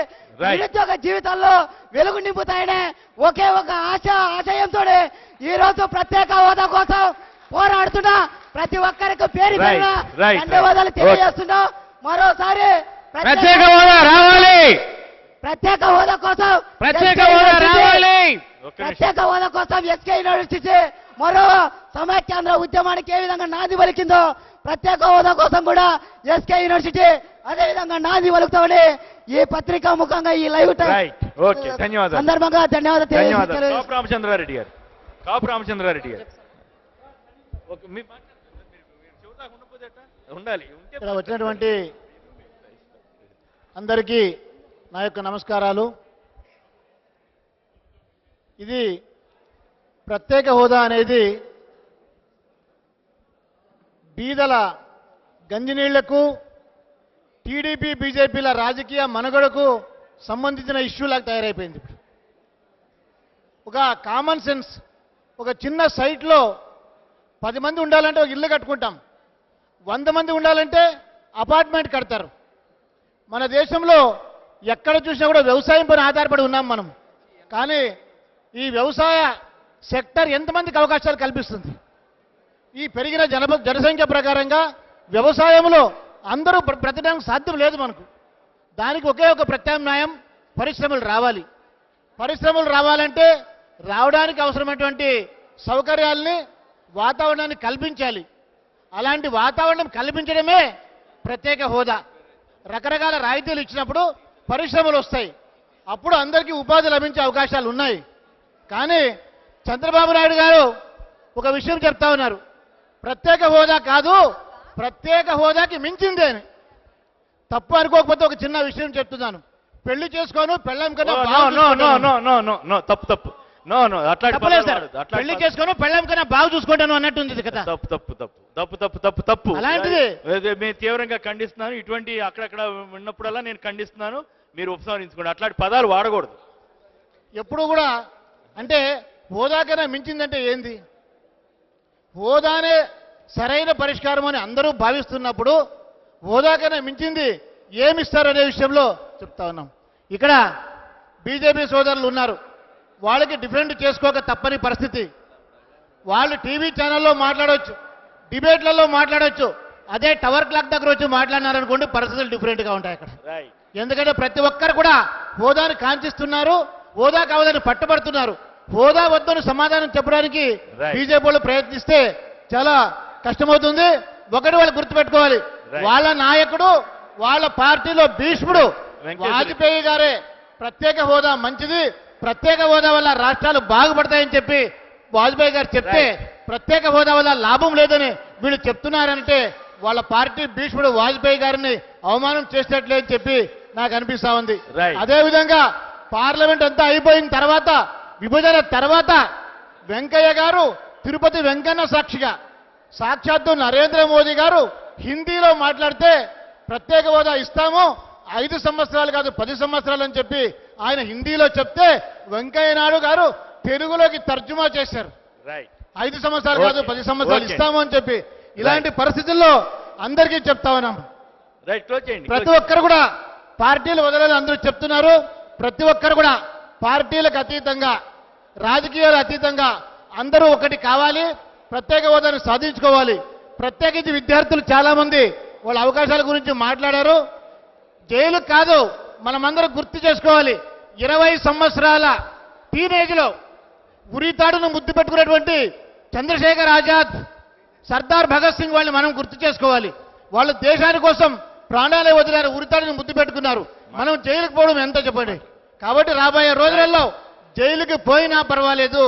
నిరుద్యోగ జీవితాల్లో వెలుగు నింపుతాయనే ఒకే ఒక ఆశయంతో ఈ రోజు ప్రత్యేక హోదా కోసం పోరాడుతున్నా ప్రతి ఒక్కరికి పేరు పేరున ధన్యవాదాలు తెలియజేస్తున్నాం. మరోసారి ప్రత్యేక హోదా రావాలి, ప్రత్యేక హోదా కోసం ప్రత్యేక హోదా రావాలి. ప్రత్యేక హోదా కోసం ఎస్కే యూనివర్సిటీ మరో సమైక్యాంధ్ర ఉద్యమానికి ఏ విధంగా నాంది పలికిందో ప్రత్యేక హోదా కోసం కూడా ఎస్కే యూనివర్సిటీ అదే విధంగా నాంది పలుకుతామని ఈ పత్రికా ముఖంగా ఈ లైవ్ సందర్భంగా ధన్యవాదాలు తెలియజేస్తున్నారు. కాపు రామచంద్రారెడ్డి గారు ఉండాలి. ఇక్కడ వచ్చినటువంటి అందరికీ నా యొక్క నమస్కారాలు. ఇది ప్రత్యేక హోదా అనేది బీదల గంజినీళ్లకు టీడీపీ బీజేపీల రాజకీయ మనుగడకు సంబంధించిన ఇష్యూలాగా తయారైపోయింది. ఇప్పుడు ఒక కామన్ సెన్స్, ఒక చిన్న సైట్లో 10 మంది ఉండాలంటే ఒక ఇల్లు కట్టుకుంటాం, 100 మంది ఉండాలంటే అపార్ట్మెంట్ కడతారు. మన దేశంలో ఎక్కడ చూసినా కూడా వ్యవసాయం పైన ఆధారపడి ఉన్నాం మనం. కానీ ఈ వ్యవసాయ సెక్టర్ ఎంతమందికి అవకాశాలు కల్పిస్తుంది? ఈ పెరిగిన జనసంఖ్య ప్రకారంగా వ్యవసాయంలో అందరూ బ్రతకడానికి సాధ్యం లేదు మనకు. దానికి ఒకే ఒక ప్రత్యామ్నాయం పరిశ్రమలు రావాలి. పరిశ్రమలు రావాలంటే రావడానికి అవసరమైనటువంటి సౌకర్యాల్ని, వాతావరణాన్ని కల్పించాలి. అలాంటి వాతావరణం కల్పించడమే ప్రత్యేక హోదా. రకరకాల రాయితీలు ఇచ్చినప్పుడు పరిశ్రమలు వస్తాయి, అప్పుడు అందరికీ ఉపాధి లభించే అవకాశాలు ఉన్నాయి. కానీ చంద్రబాబు నాయుడు గారు ఒక విషయం చెప్తా ఉన్నారు, ప్రత్యేక హోదా కాదు, ప్రత్యేక హోదాకి మించింది అని. తప్పు అనుకోకపోతే ఒక చిన్న విషయం చెప్తున్నాను. పెళ్లి చేసుకోను పెళ్ళం కన్నా తప్పు పెళ్లి చేసుకోను పెళ్ళం కన్నా బాగా చూసుకుంటాను అన్నట్టుంది కదా. తప్పు అలాంటిది మేము తీవ్రంగా ఖండిస్తున్నాను. ఇటువంటి అక్కడక్కడ ఉన్నప్పుడల్లా నేను ఖండిస్తున్నాను. మీరు ఉపసంహరించుకోండి. అట్లాంటి పదాలు వాడకూడదు ఎప్పుడు కూడా. అంటే హోదా కన్నా మించిందంటే ఏంది? హోదానే సరైన పరిష్కారం అని అందరూ భావిస్తున్నప్పుడు హోదా కన్నా మించింది ఏమిస్తారనే విషయంలో చెప్తా ఉన్నాం. ఇక్కడ బీజేపీ సోదరులు ఉన్నారు, వాళ్ళకి డిఫెండ్ చేసుకోక తప్పని పరిస్థితి. వాళ్ళు టీవీ ఛానల్లో మాట్లాడవచ్చు, డిబేట్లలో మాట్లాడవచ్చు. అదే టవర్ క్లాక్ దగ్గర వచ్చి మాట్లాడినారనుకోండి, పరిస్థితులు డిఫరెంట్గా ఉంటాయి అక్కడ. ఎందుకంటే ప్రతి ఒక్కరు కూడా హోదాని కాంక్షిస్తున్నారు, హోదా కావాలని పట్టుబడుతున్నారు. హోదా వద్దని సమాధానం చెప్పడానికి బీజేపీ వాళ్ళు ప్రయత్నిస్తే చాలా కష్టమవుతుంది. ఒకటి వాళ్ళు గుర్తుపెట్టుకోవాలి, వాళ్ళ నాయకుడు, వాళ్ళ పార్టీలో భీష్ముడు వాజ్పేయి గారే ప్రత్యేక హోదా మంచిది, ప్రత్యేక హోదా వల్ల రాష్ట్రాలు బాగుపడతాయని చెప్పి వాజ్పేయి గారు చెప్తే ప్రత్యేక హోదా వల్ల లాభం లేదని వీళ్ళు చెప్తున్నారంటే వాళ్ళ పార్టీ భీష్ముడు వాజ్పేయి గారిని అవమానం చేసినట్లే అని చెప్పి నాకు అనిపిస్తా ఉంది. అదేవిధంగా పార్లమెంట్ అంతా అయిపోయిన తర్వాత, విభజన తర్వాత వెంకయ్య గారు తిరుపతి వెంకన్న సాక్షిగా సాక్షాత్తు నరేంద్ర మోదీ గారు హిందీలో మాట్లాడితే ప్రత్యేక హోదా ఇస్తాము 5 సంవత్సరాలు కాదు 10 సంవత్సరాలు అని చెప్పి ఆయన హిందీలో చెప్తే వెంకయ్య నాయుడు గారు తెలుగులోకి తర్జుమా చేశారు. 5 సంవత్సరాలు కాదు 10 సంవత్సరాలు ఇస్తాము అని చెప్పి. ఇలాంటి పరిస్థితుల్లో అందరికీ చెప్తా ఉన్నాం. ప్రతి ఒక్కరు కూడా పార్టీలు వదలని అందరూ చెప్తున్నారు. ప్రతి ఒక్కరు కూడా పార్టీలకు అతీతంగా, రాజకీయాలు అతీతంగా అందరూ ఒకటి కావాలి, ప్రత్యేక హోదాను సాధించుకోవాలి. ప్రత్యేకించి విద్యార్థులు చాలా మంది వాళ్ళ అవకాశాల గురించి మాట్లాడారు. జైలు కాదు, మనమందరం గుర్తు చేసుకోవాలి, 20 సంవత్సరాల టీనేజ్లో ఉరితాడును ముద్దు పెట్టుకున్నటువంటి చంద్రశేఖర్ ఆజాద్, సర్దార్ భగత్ సింగ్ వాళ్ళని మనం గుర్తు చేసుకోవాలి. వాళ్ళు దేశాని కోసం ప్రాణాలే వదిలారు, ఉరితాడును ముద్దు పెట్టుకున్నారు. మనం జైలుకు పోవడం ఎంత చెప్పండి. కాబట్టి రాబోయే రోజులలో జైలుకి పోయినా పర్వాలేదు,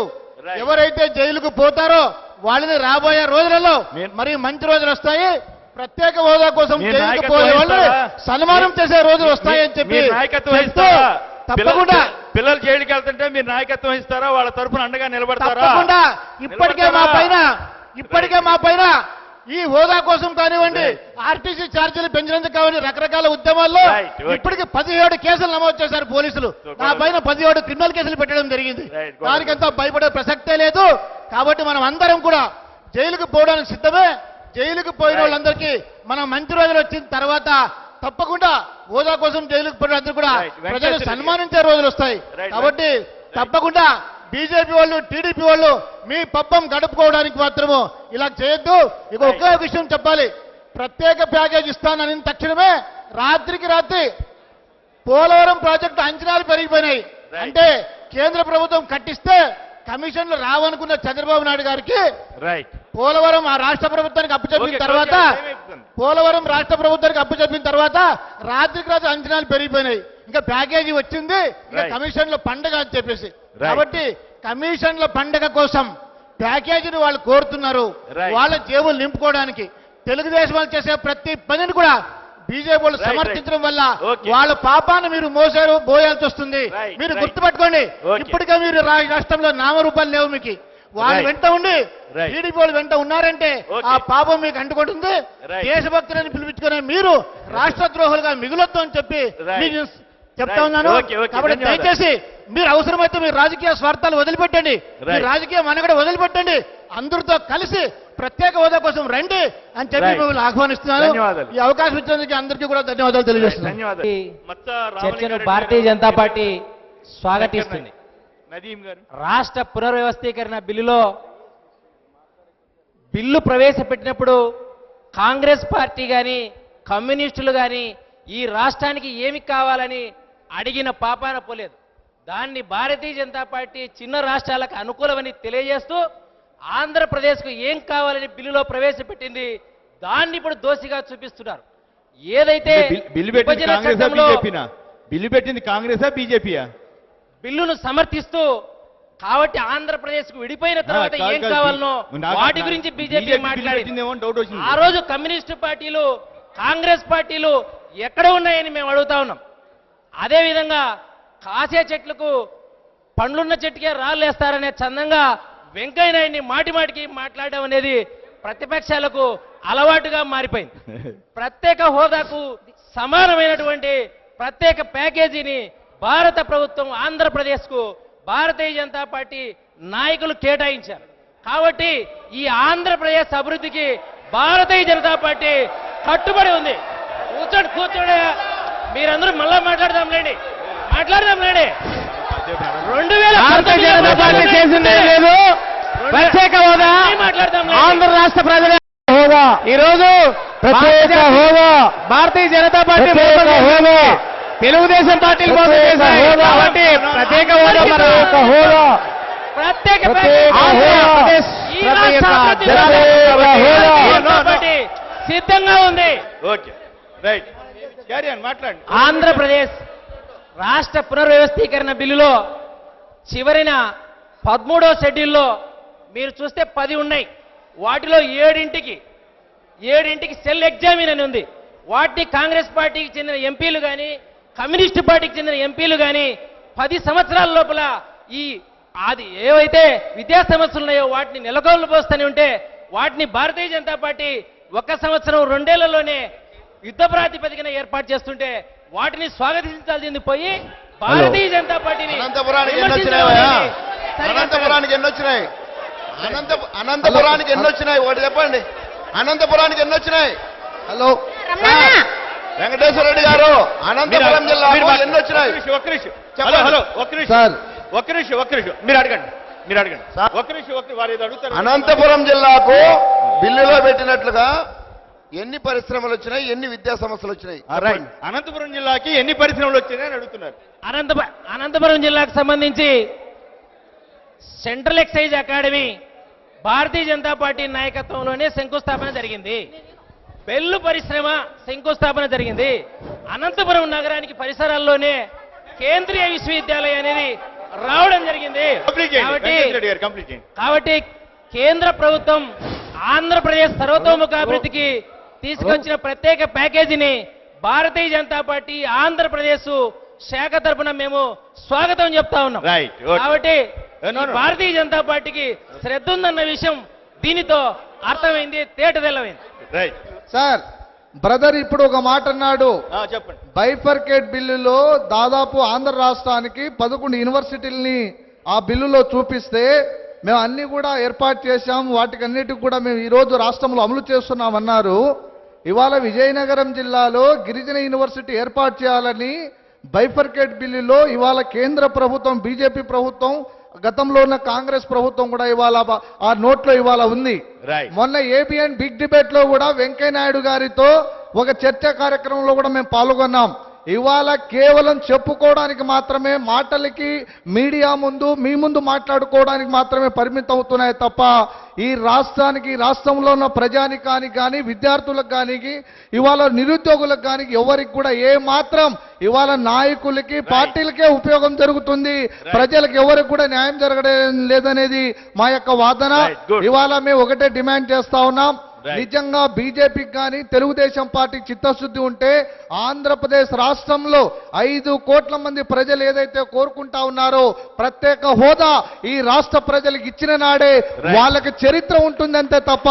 ఎవరైతే జైలుకు పోతారో వాళ్ళని రాబోయే రోజులలో మరి మంచి రోజులు వస్తాయి. ప్రత్యేక హోదా కోసం జైలుకు పోయే వాళ్ళని సన్మానం చేసే రోజులు వస్తాయని చెప్పి తప్పకుండా పిల్లలు జైలుకి వెళ్తుంటే మీరు నాయకత్వం ఇస్తారా? వాళ్ళ తరఫున అండగా నిలబడతారా? తప్పకుండా. ఇప్పటికే మా పైన ఈ హోదా కోసం కానివ్వండి, ఆర్టీసీ ఛార్జీలు పెంచినందుకు కానివ్వండి, రకరకాల ఉద్యమాల్లో ఇప్పటికి 17 కేసులు నమోదు చేశారు పోలీసులు. నా పైన 17 క్రిమినల్ కేసులు పెట్టడం జరిగింది. దానికంతా భయపడే ప్రసక్తే లేదు. కాబట్టి మనం అందరం కూడా జైలుకు పోవడానికి సిద్ధమే. జైలుకు పోయిన వాళ్ళందరికీ మనం మంచి రోజులు వచ్చిన తర్వాత తప్పకుండా హోదా కోసం జైలుకు పోయిన అందరూ కూడా ప్రజలు సన్మానించే రోజులు వస్తాయి. కాబట్టి తప్పకుండా బీజేపీ వాళ్ళు, టీడీపీ వాళ్ళు మీ పబ్బం గడుపుకోవడానికి మాత్రము ఇలా చేయొద్దు. ఇక ఒకే విషయం చెప్పాలి, ప్రత్యేక ప్యాకేజ్ ఇస్తానని తక్షణమే రాత్రికి రాత్రి పోలవరం ప్రాజెక్టు అంచనాలు పెరిగిపోయినాయి. అంటే కేంద్ర ప్రభుత్వం కట్టిస్తే కమిషన్లు రావనుకున్న చంద్రబాబు నాయుడు గారికి పోలవరం ఆ రాష్ట్ర ప్రభుత్వానికి అప్పచెప్పిన తర్వాత రాత్రికి రాత్రి అంచనాలు పెరిగిపోయినాయి. ఇంకా ప్యాకేజీ వచ్చింది, ఇంకా కమిషన్ల పండుగ అని చెప్పేసి. కాబట్టి కమిషన్ల పండుగ కోసం ప్యాకేజీని వాళ్ళు కోరుతున్నారు, వాళ్ళ జేబులు నింపుకోవడానికి. తెలుగుదేశం వాళ్ళు చేసే ప్రతి పనిని కూడా బీజేపీ వాళ్ళు సమర్థించడం వల్ల వాళ్ళ పాపాన్ని మీరు మోసారు, పోయాల్సి వస్తుంది. మీరు గుర్తుపెట్టుకోండి, ఇప్పటికే మీరు రాష్ట్రంలో నామరూపాలు లేవు మీకు. వాళ్ళు వెంట ఉండి టీడీపీ వాళ్ళు వెంట ఉన్నారంటే ఆ పాపం మీకు అంటుకుంటుంది. దేశభక్తులని పిలిపించుకునే మీరు రాష్ట్ర ద్రోహులుగా మిగులొద్దు అని చెప్పి మీకు చెప్తా ఉన్నాను. కాబట్టి దయచేసి మీరు అవసరమైతే మీరు రాజకీయ స్వార్థాలు వదిలిపెట్టండి, మీరు రాజకీయ మనగడ వదిలిపెట్టండి, అందరితో కలిసి ప్రత్యేక హోదా కోసం రండి అని చెప్పి మిమ్మల్ని ఆహ్వానిస్తున్నాను. ఈ అవకాశం ఇచ్చినందుకు అందరికీ కూడా ధన్యవాదాలు తెలియజేస్తున్నాను. చర్చను భారతీయ జనతా పార్టీ స్వాగతిస్తుంది. రాష్ట్ర పునర్వ్యవస్థీకరణ బిల్లు ప్రవేశపెట్టినప్పుడు కాంగ్రెస్ పార్టీ కానీ కమ్యూనిస్టులు కానీ ఈ రాష్ట్రానికి ఏమి కావాలని అడిగిన పాపాన పోలేదు. దాన్ని భారతీయ జనతా పార్టీ చిన్న రాష్ట్రాలకు అనుకూలమని తెలియజేస్తూ ఆంధ్రప్రదేశ్కు ఏం కావాలని బిల్లులో ప్రవేశపెట్టింది. దాన్ని ఇప్పుడు దోషిగా చూపిస్తున్నారు. ఏదైతే బిల్లు పెట్టింది కాంగ్రెసా బీజేపీయా? బిల్లును సమర్థిస్తూ కాబట్టి ఆంధ్రప్రదేశ్కు విడిపోయిన తర్వాత ఏం కావాలనో వాటి గురించి బీజేపీ మాట్లాడింది. ఆ రోజు కమ్యూనిస్టు పార్టీలు, కాంగ్రెస్ పార్టీలు ఎక్కడ ఉన్నాయని మేము అడుగుతా ఉన్నాం. అదేవిధంగా కాసే చెట్లకు పండ్లున్న చెట్టుకే రాళ్ళు వేస్తారనే చందంగా వెంకయ్య నాయుడిని మాటికి మాట్లాడడం అనేది ప్రతిపక్షాలకు అలవాటుగా మారిపోయింది. ప్రత్యేక హోదాకు సమానమైనటువంటి ప్రత్యేక ప్యాకేజీని భారత ప్రభుత్వం ఆంధ్రప్రదేశ్కు భారతీయ జనతా పార్టీ నాయకులు కేటాయించారు. కాబట్టి ఈ ఆంధ్రప్రదేశ్ అభివృద్ధికి భారతీయ జనతా పార్టీ కట్టుబడి ఉంది. కూర్చోండి, మీరందరూ మళ్ళా మాట్లాడదాం లేండి. 2000 చేసిందే లేదు ప్రత్యేక హోదా. ఆంధ్ర రాష్ట్ర ప్రజల హోదా ఈరోజు ప్రత్యేక హోదా భారతీయ జనతా పార్టీ హోదా తెలుగుదేశం పార్టీలు కాబట్టి ప్రత్యేక హోదా సిద్ధంగా ఉంది. ఆంధ్రప్రదేశ్ రాష్ట్ర పునర్వ్యవస్థీకరణ బిల్లులో చివరిన 13వ షెడ్యూల్లో మీరు చూస్తే 10 ఉన్నాయి. వాటిలో 7ంటికి సెల్ ఎగ్జామిన్ అని ఉంది. వాటిని కాంగ్రెస్ పార్టీకి చెందిన ఎంపీలు కానీ కమ్యూనిస్టు పార్టీకి చెందిన ఎంపీలు కానీ 10 సంవత్సరాల లోపల అది ఏవైతే విద్యా సమస్యలు ఉన్నాయో వాటిని నెలకొల్పు పోస్తూనే ఉంటే వాటిని భారతీయ జనతా పార్టీ 1 సంవత్సరం 2 ఏళ్లలోనే యుద్ధ ప్రాతిపదికన ఏర్పాటు చేస్తుంటే వాటిని స్వాగతించాల్సింది పోయి భారతీయ జనతా పార్టీని అనంతపురానికి ఎన్ని వచ్చినాయి? అనంతపురానికి ఎన్ని వచ్చినాయి ఒకటి చెప్పండి. అనంతపురానికి ఎన్ని వచ్చినాయి? హలో వెంకటేశ్వర రెడ్డి గారు, అనంతపురం జిల్లా ఎన్ని వచ్చినాయి? మీరు అడగండి. అనంతపురం జిల్లాకు బిల్లులో పెట్టినట్లుగా ఎన్ని పరిశ్రమలు వచ్చినాయి, ఎన్ని విద్యా సంస్థలు వచ్చినాయి? అనంతపురం జిల్లాకి ఎన్ని పరిశ్రమలు వచ్చినాయని అడుగుతున్నారు. అనంతపురం జిల్లాకు సంబంధించి central excise academy Bharatiya Janata party నాయకత్వంలోనే శంకుస్థాపన జరిగింది. బెల్లు పరిశ్రమ శంకుస్థాపన జరిగింది. అనంతపురం నగరానికి పరిసరాల్లోనే కేంద్రీయ విశ్వవిద్యాలయం అనేది రావడం జరిగింది. కాబట్టి కేంద్ర ప్రభుత్వం ఆంధ్రప్రదేశ్ సర్వతోముఖాభివృద్ధికి తీసుకొచ్చిన ప్రత్యేక ప్యాకేజీని భారతీయ జనతా పార్టీ ఆంధ్రప్రదేశ్ శాఖ తరఫున మేము స్వాగతం చెప్తా ఉన్నాం. కాబట్టి భారతీయ జనతా పార్టీకి శ్రద్ధ ఉందన్న విషయం దీనితో అర్థమైంది, తేటతెల్లమైంది. రైట్ సార్ బ్రదర్ ఇప్పుడు ఒక మాట అన్నాడు. చెప్పండి. బైఫర్కేట్ బిల్లులో దాదాపు ఆంధ్ర రాష్ట్రానికి 11 యూనివర్సిటీలని ఆ బిల్లులో చూపిస్తే మేము అన్ని కూడా ఏర్పాటు చేశాం, వాటికి అన్నిటికి కూడా మేము ఈరోజు రాష్ట్రంలో అమలు చేస్తున్నామన్నారు. ఇవాళ విజయనగరం జిల్లాలో గిరిజన యూనివర్సిటీ ఏర్పాటు చేయాలని బైఫర్కేట్ బిల్లులో ఇవాళ కేంద్ర ప్రభుత్వం బీజేపీ ప్రభుత్వం గతంలో ఉన్న కాంగ్రెస్ ప్రభుత్వం కూడా ఇవాళ ఆ నోట్లో ఇవాళ ఉంది. మొన్న ఏబిఎన్ బిగ్ డిబేట్ లో కూడా వెంకయ్య నాయుడు గారితో ఒక చర్చా కార్యక్రమంలో కూడా మేము పాల్గొన్నాం. ఇవాళ కేవలం చెప్పుకోవడానికి మాత్రమే, మాటలకి మీడియా ముందు మీ ముందు మాట్లాడుకోవడానికి మాత్రమే పరిమితం అవుతున్నాయి తప్ప ఈ రాష్ట్రానికి, రాష్ట్రంలో ఉన్న ప్రజానికానికి కానీ, విద్యార్థులకు కానీ, ఇవాళ నిరుద్యోగులకు కానీ ఎవరికి కూడా ఏ మాత్రం ఇవాళ నాయకులకి, పార్టీలకే ఉపయోగం జరుగుతుంది, ప్రజలకు ఎవరికి కూడా న్యాయం జరగడం లేదనేది మా యొక్క వాదన. ఇవాళ మేము ఒకటే డిమాండ్ చేస్తా ఉన్నాం. నిజంగా బీజేపీకి కానీ తెలుగుదేశం పార్టీ చిత్తశుద్ధి ఉంటే ఆంధ్రప్రదేశ్ రాష్ట్రంలో 5 కోట్ల మంది ప్రజలు ఏదైతే కోరుకుంటా ఉన్నారో ప్రత్యేక హోదా ఈ రాష్ట్ర ప్రజలకు ఇచ్చిన నాడే వాళ్ళకి చరిత్ర ఉంటుందంతే తప్ప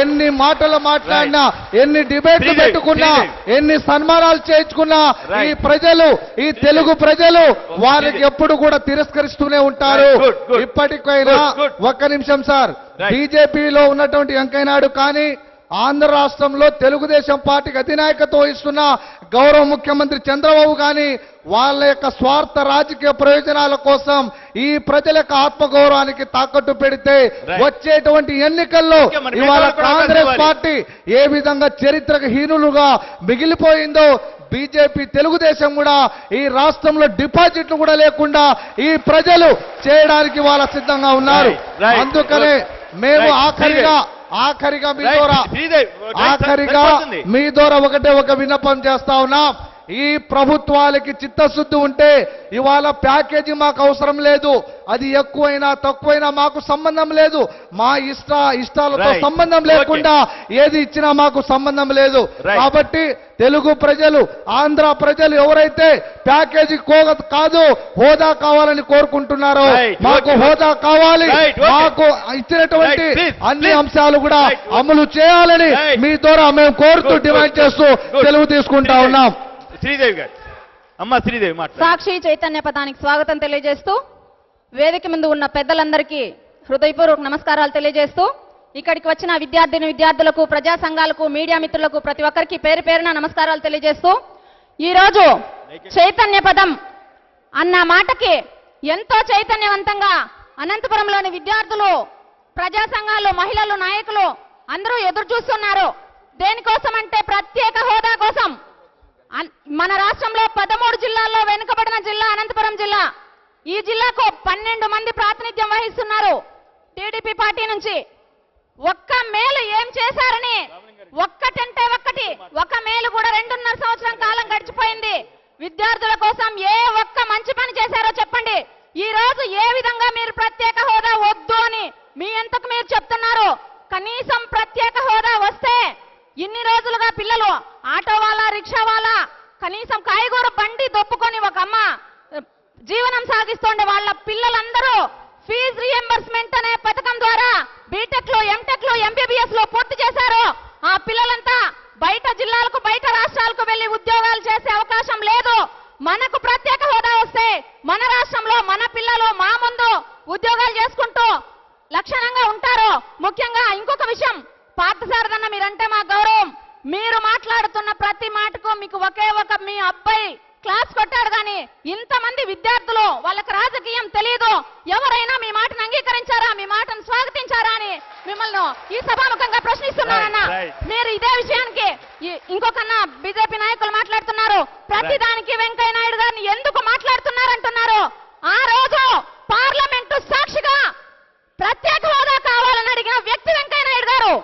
ఎన్ని మాటలు మాట్లాడినా, ఎన్ని డిబేట్లు పెట్టుకున్నా, ఎన్ని సన్మానాలు చేయించుకున్నా ఈ ప్రజలు, ఈ తెలుగు ప్రజలు వాళ్ళకి ఎప్పుడు కూడా తిరస్కరిస్తూనే ఉంటారు. ఇప్పటికైనా ఒక్క నిమిషం సార్, బీజేపీలో ఉన్నటువంటి వెంకయ్య నాయుడు కానీ, ఆంధ్ర రాష్ట్రంలో తెలుగుదేశం పార్టీకి అధినాయకత్వం వహిస్తున్న గౌరవ ముఖ్యమంత్రి చంద్రబాబు కానీ వాళ్ళ యొక్క స్వార్థ రాజకీయ ప్రయోజనాల కోసం ఈ ప్రజల యొక్క ఆత్మగౌరవానికి తాకట్టు పెడితే వచ్చేటువంటి ఎన్నికల్లో ఇవాళ కాంగ్రెస్ పార్టీ ఏ విధంగా చరిత్రకు హీనులుగా మిగిలిపోయిందో బీజేపీ, తెలుగుదేశం కూడా ఈ రాష్ట్రంలో డిపాజిట్లు కూడా లేకుండా ఈ ప్రజలు చేయడానికి వాళ్ళ సిద్ధంగా ఉన్నారు. అందుకనే మేము ఆఖరిగా మీ ద్వారా ఒకటే ఒక విన్నపం చేస్తా ఉన్నాం. ఈ ప్రభుత్వాలకి చిత్తశుద్ధి ఉంటే ఇవాళ ప్యాకేజీ మాకు అవసరం లేదు, అది ఎక్కువైనా తక్కువైనా మాకు సంబంధం లేదు, మా ఇష్టాలతో సంబంధం లేకుండా ఏది ఇచ్చినా మాకు సంబంధం లేదు. కాబట్టి తెలుగు ప్రజలు, ఆంధ్ర ప్రజలు ఎవరైతే ప్యాకేజీ కాదు హోదా కావాలని కోరుకుంటున్నారో మాకు హోదా కావాలి, మాకు ఇచ్చినటువంటి అన్ని అంశాలు కూడా అమలు చేయాలని మీ ద్వారా మేము కోరుతూ డిమాండ్ చేస్తూ సెలవు తీసుకుంటా ఉన్నాం. శ్రీదేవి గారు, అమ్మ శ్రీదేవి మాట్లాడు. సాక్షి చైతన్య పదానికి స్వాగతం తెలియజేస్తూ వేదిక ముందు ఉన్న పెద్దలందరికీ హృదయపూర్వక నమస్కారాలు తెలియజేస్తూ ఇక్కడికి వచ్చిన విద్యార్థులకు, ప్రజా సంఘాలకు, మీడియా మిత్రులకు ప్రతి ఒక్కరికి పేరు పేరున నమస్కారాలు తెలియజేస్తూ ఈరోజు చైతన్య పదం అన్న మాటకి ఎంతో చైతన్యవంతంగా అనంతపురంలోని విద్యార్థులు, ప్రజా సంఘాలు, మహిళలు, నాయకులు అందరూ ఎదురు చూస్తున్నారు. దేనికోసం అంటే ప్రత్యేక హోదా కోసం. మన రాష్ట్రంలో 13 జిల్లాల్లో వెనుకబడిన జిల్లా అనంతపురం జిల్లా. ఈ జిల్లాకు 12 మంది ప్రాతినిధ్యం వహిస్తున్నారు టీడీపీ పార్టీ నుంచి. ఒక్క మేలు ఏం చేశారని ఒక్కటంటే ఒక్కటి, ఒక మేలు కూడా 2.5 సంవత్సరం కాలం గడిచిపోయింది. విద్యార్థుల కోసం ఏ ఒక్క మంచి పని చేశారో చెప్పండి. ఈ రోజు ఏ విధంగా మీరు ప్రత్యేక హోదా వద్దు అని మీ ఎంతకు మీరు చెప్తున్నారు. కనీసం ప్రత్యేక హోదా వస్తే ఇన్ని రోజులుగా పిల్లలు ఆటో వాళ్ళ, రిక్షా వాళ్ళ, కనీసం కాయగూర బండి దొప్పుకొని ఒక అమ్మ జీవనం సాగిస్తుండే వాళ్ళ పిల్లలందరూ ఫీజు రీఎంబర్స్మెంట్ అనే పథకం ద్వారా బీటెక్ లో, ఎంటెక్ లో, ఎంబీబీఎస్ లో పూర్తి చేశారు. ఆ పిల్లలంతా బయట జిల్లాలకు, బయట రాష్ట్రాలకు వెళ్లి ఉద్యోగాలు చేసే అవకాశం లేదు. మనకు ప్రత్యేక హోదా వస్తే మన రాష్ట్రంలో మన పిల్లలు మా ముందు ఉద్యోగాలు చేసుకుంటూ లక్షణంగా ఉంటారు. ముఖ్యంగా ఇంకొక విషయం, పార్థసారథన్న మీరంటే మా గౌరవం. మీరు మాట్లాడుతున్న ప్రతి మాటకు మీకు ఒకే ఒక మీ అబ్బాయి క్లాస్ కొట్టాడు కానీ ఇంతమంది విద్యార్థులు వాళ్ళకి రాజకీయం తెలియదు. ఎవరైనా మీ మాటను అంగీకరించారా, మీ మాటను స్వాగతించారా అని మిమ్మల్ని ఈ సభాముఖంగా ప్రశ్నిస్తున్నారన్న. మీరు ఇదే విషయానికి ఇంకొకన్నా బీజేపీ నాయకులు మాట్లాడుతున్నారు. ప్రతి దానికి వెంకయ్య నాయుడు గారిని ఎందుకు మాట్లాడుతున్నారంటున్నారు. ఆ రోజు పార్లమెంటు సాక్షిగా ప్రత్యేక హోదా కావాలని అడిగిన వ్యక్తి వెంకయ్య నాయుడు గారు,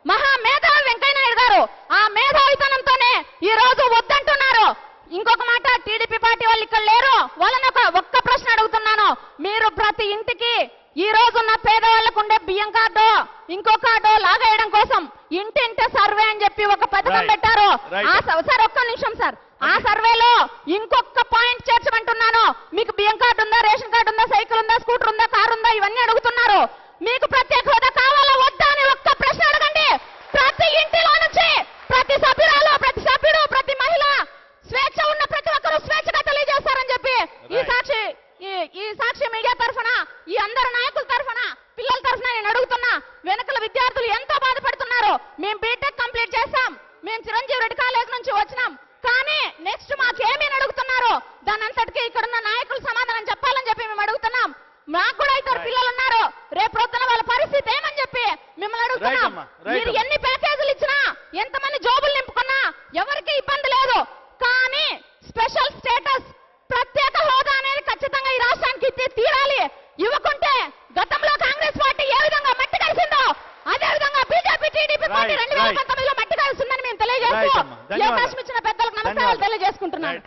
మహా మేధావి వెంకయ్య నాయుడు గారు. ఆ మేధావితనంతోనే ఈ రోజు వద్దంటున్నారు. ఇంకొక మాట, టీడీపీ పార్టీ వాళ్ళు ఇక్కడ లేరు, వాళ్ళని ఒక్క ప్రశ్న అడుగుతున్నాను. మీరు ప్రతి ఇంటికి ఈ రోజున్న పేదవాళ్లకు ఉండే బియ్యం కార్డు, ఇంకో కార్డు లాగేయడం కోసం ఇంటింటి సర్వే అని చెప్పి ఒక పథకం పెట్టారు. సార్ ఒక్క నిమిషం సార్, ఆ సర్వేలో ఇంకొక పాయింట్ చేర్చమంటున్నాను. మీకు బియ్యం కార్డు ఉందా, రేషన్ కార్డు ఉందా, సైకిల్ ఉందా, స్కూటర్ ఉందా, కారు ఉందా, ఇవన్నీ అడుగుతున్నారు. మీకు ప్రత్యేక హోదా కావాలా వద్దా అని ఒక్క ప్రశ్న అడగండి.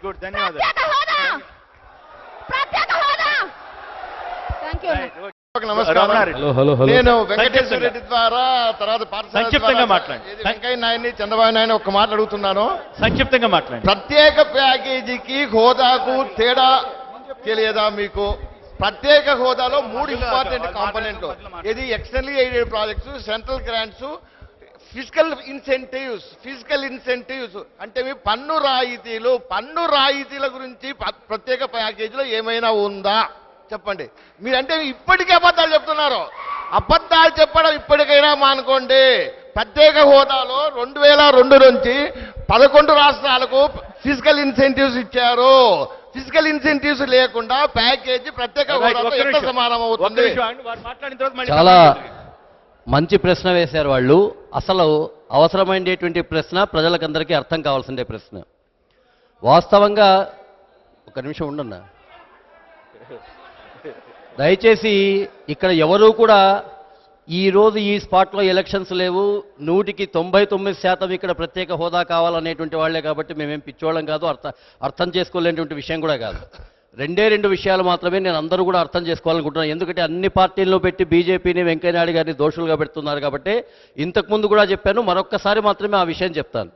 గుడ్ ధన్యవాదాలు. Thank you. నమస్కారం. నేను వెంకటేశ్వర రెడ్డి ద్వారా తర్వాత సంక్షిప్తంగా మాట్లాడండి. వెంకయ్య నాయుడిని చంద్రబాబు నాయుడు ఒక మాట అడుగుతున్నాను. సంక్షిప్తంగా మాట్లాడండి. ప్రత్యేక ప్యాకేజీకి హోదాకు తేడా తెలియదా మీకు? ప్రత్యేక హోదాలో 3 ఇంపార్టెంట్ కాంపోనెంట్లు, ఇది externally aided projects, central grants, physical incentives అంటే మీ పన్ను రాయితీల గురించి ప్రత్యేక ప్యాకేజీలో ఏమైనా ఉందా చెప్పండి. మీరంటే ఇప్పటికే అబద్ధాలు చెప్తున్నారు. అబద్ధాలు చెప్పడం ఇప్పటికైనా మానుకోండి. ప్రత్యేక హోదాలో 2002 నుంచి 11 రాష్ట్రాలకు ఫిజికల్ ఇన్సెంటివ్స్ ఇచ్చారు. ఫిజికల్ ఇన్సెంటివ్స్ లేకుండా ప్యాకేజీ ప్రత్యేక హోదాతో ఎంత సమానం అవుతుంది? చాలా మంచి ప్రశ్న వేశారు వాళ్ళు. అసలు అవసరమైనటువంటి ప్రశ్న, ప్రజలకందరికీ అర్థం కావాల్సిన ప్రశ్న. వాస్తవంగా ఒక నిమిషం ఉండన్నా, దయచేసి ఇక్కడ ఎవరూ కూడా ఈరోజు ఈ స్పాట్లో ఎలక్షన్స్ లేవు, 99% ఇక్కడ ప్రత్యేక హోదా కావాలనేటువంటి వాళ్లే. కాబట్టి మేమేం పిచ్చోళ్ళం కాదు, అర్థం చేసుకోలేనటువంటి విషయం కూడా కాదు. 2 విషయాలు మాత్రమే నేను అందరూ కూడా అర్థం చేసుకోవాలనుకుంటున్నాను. ఎందుకంటే అన్ని పార్టీల్లో పెట్టి బీజేపీని, వెంకయ్యనాయుడు గారిని దోషులుగా పెడుతున్నారు. కాబట్టి ఇంతకుముందు కూడా చెప్పాను, మరొక్కసారి మాత్రమే ఆ విషయం చెప్తాను.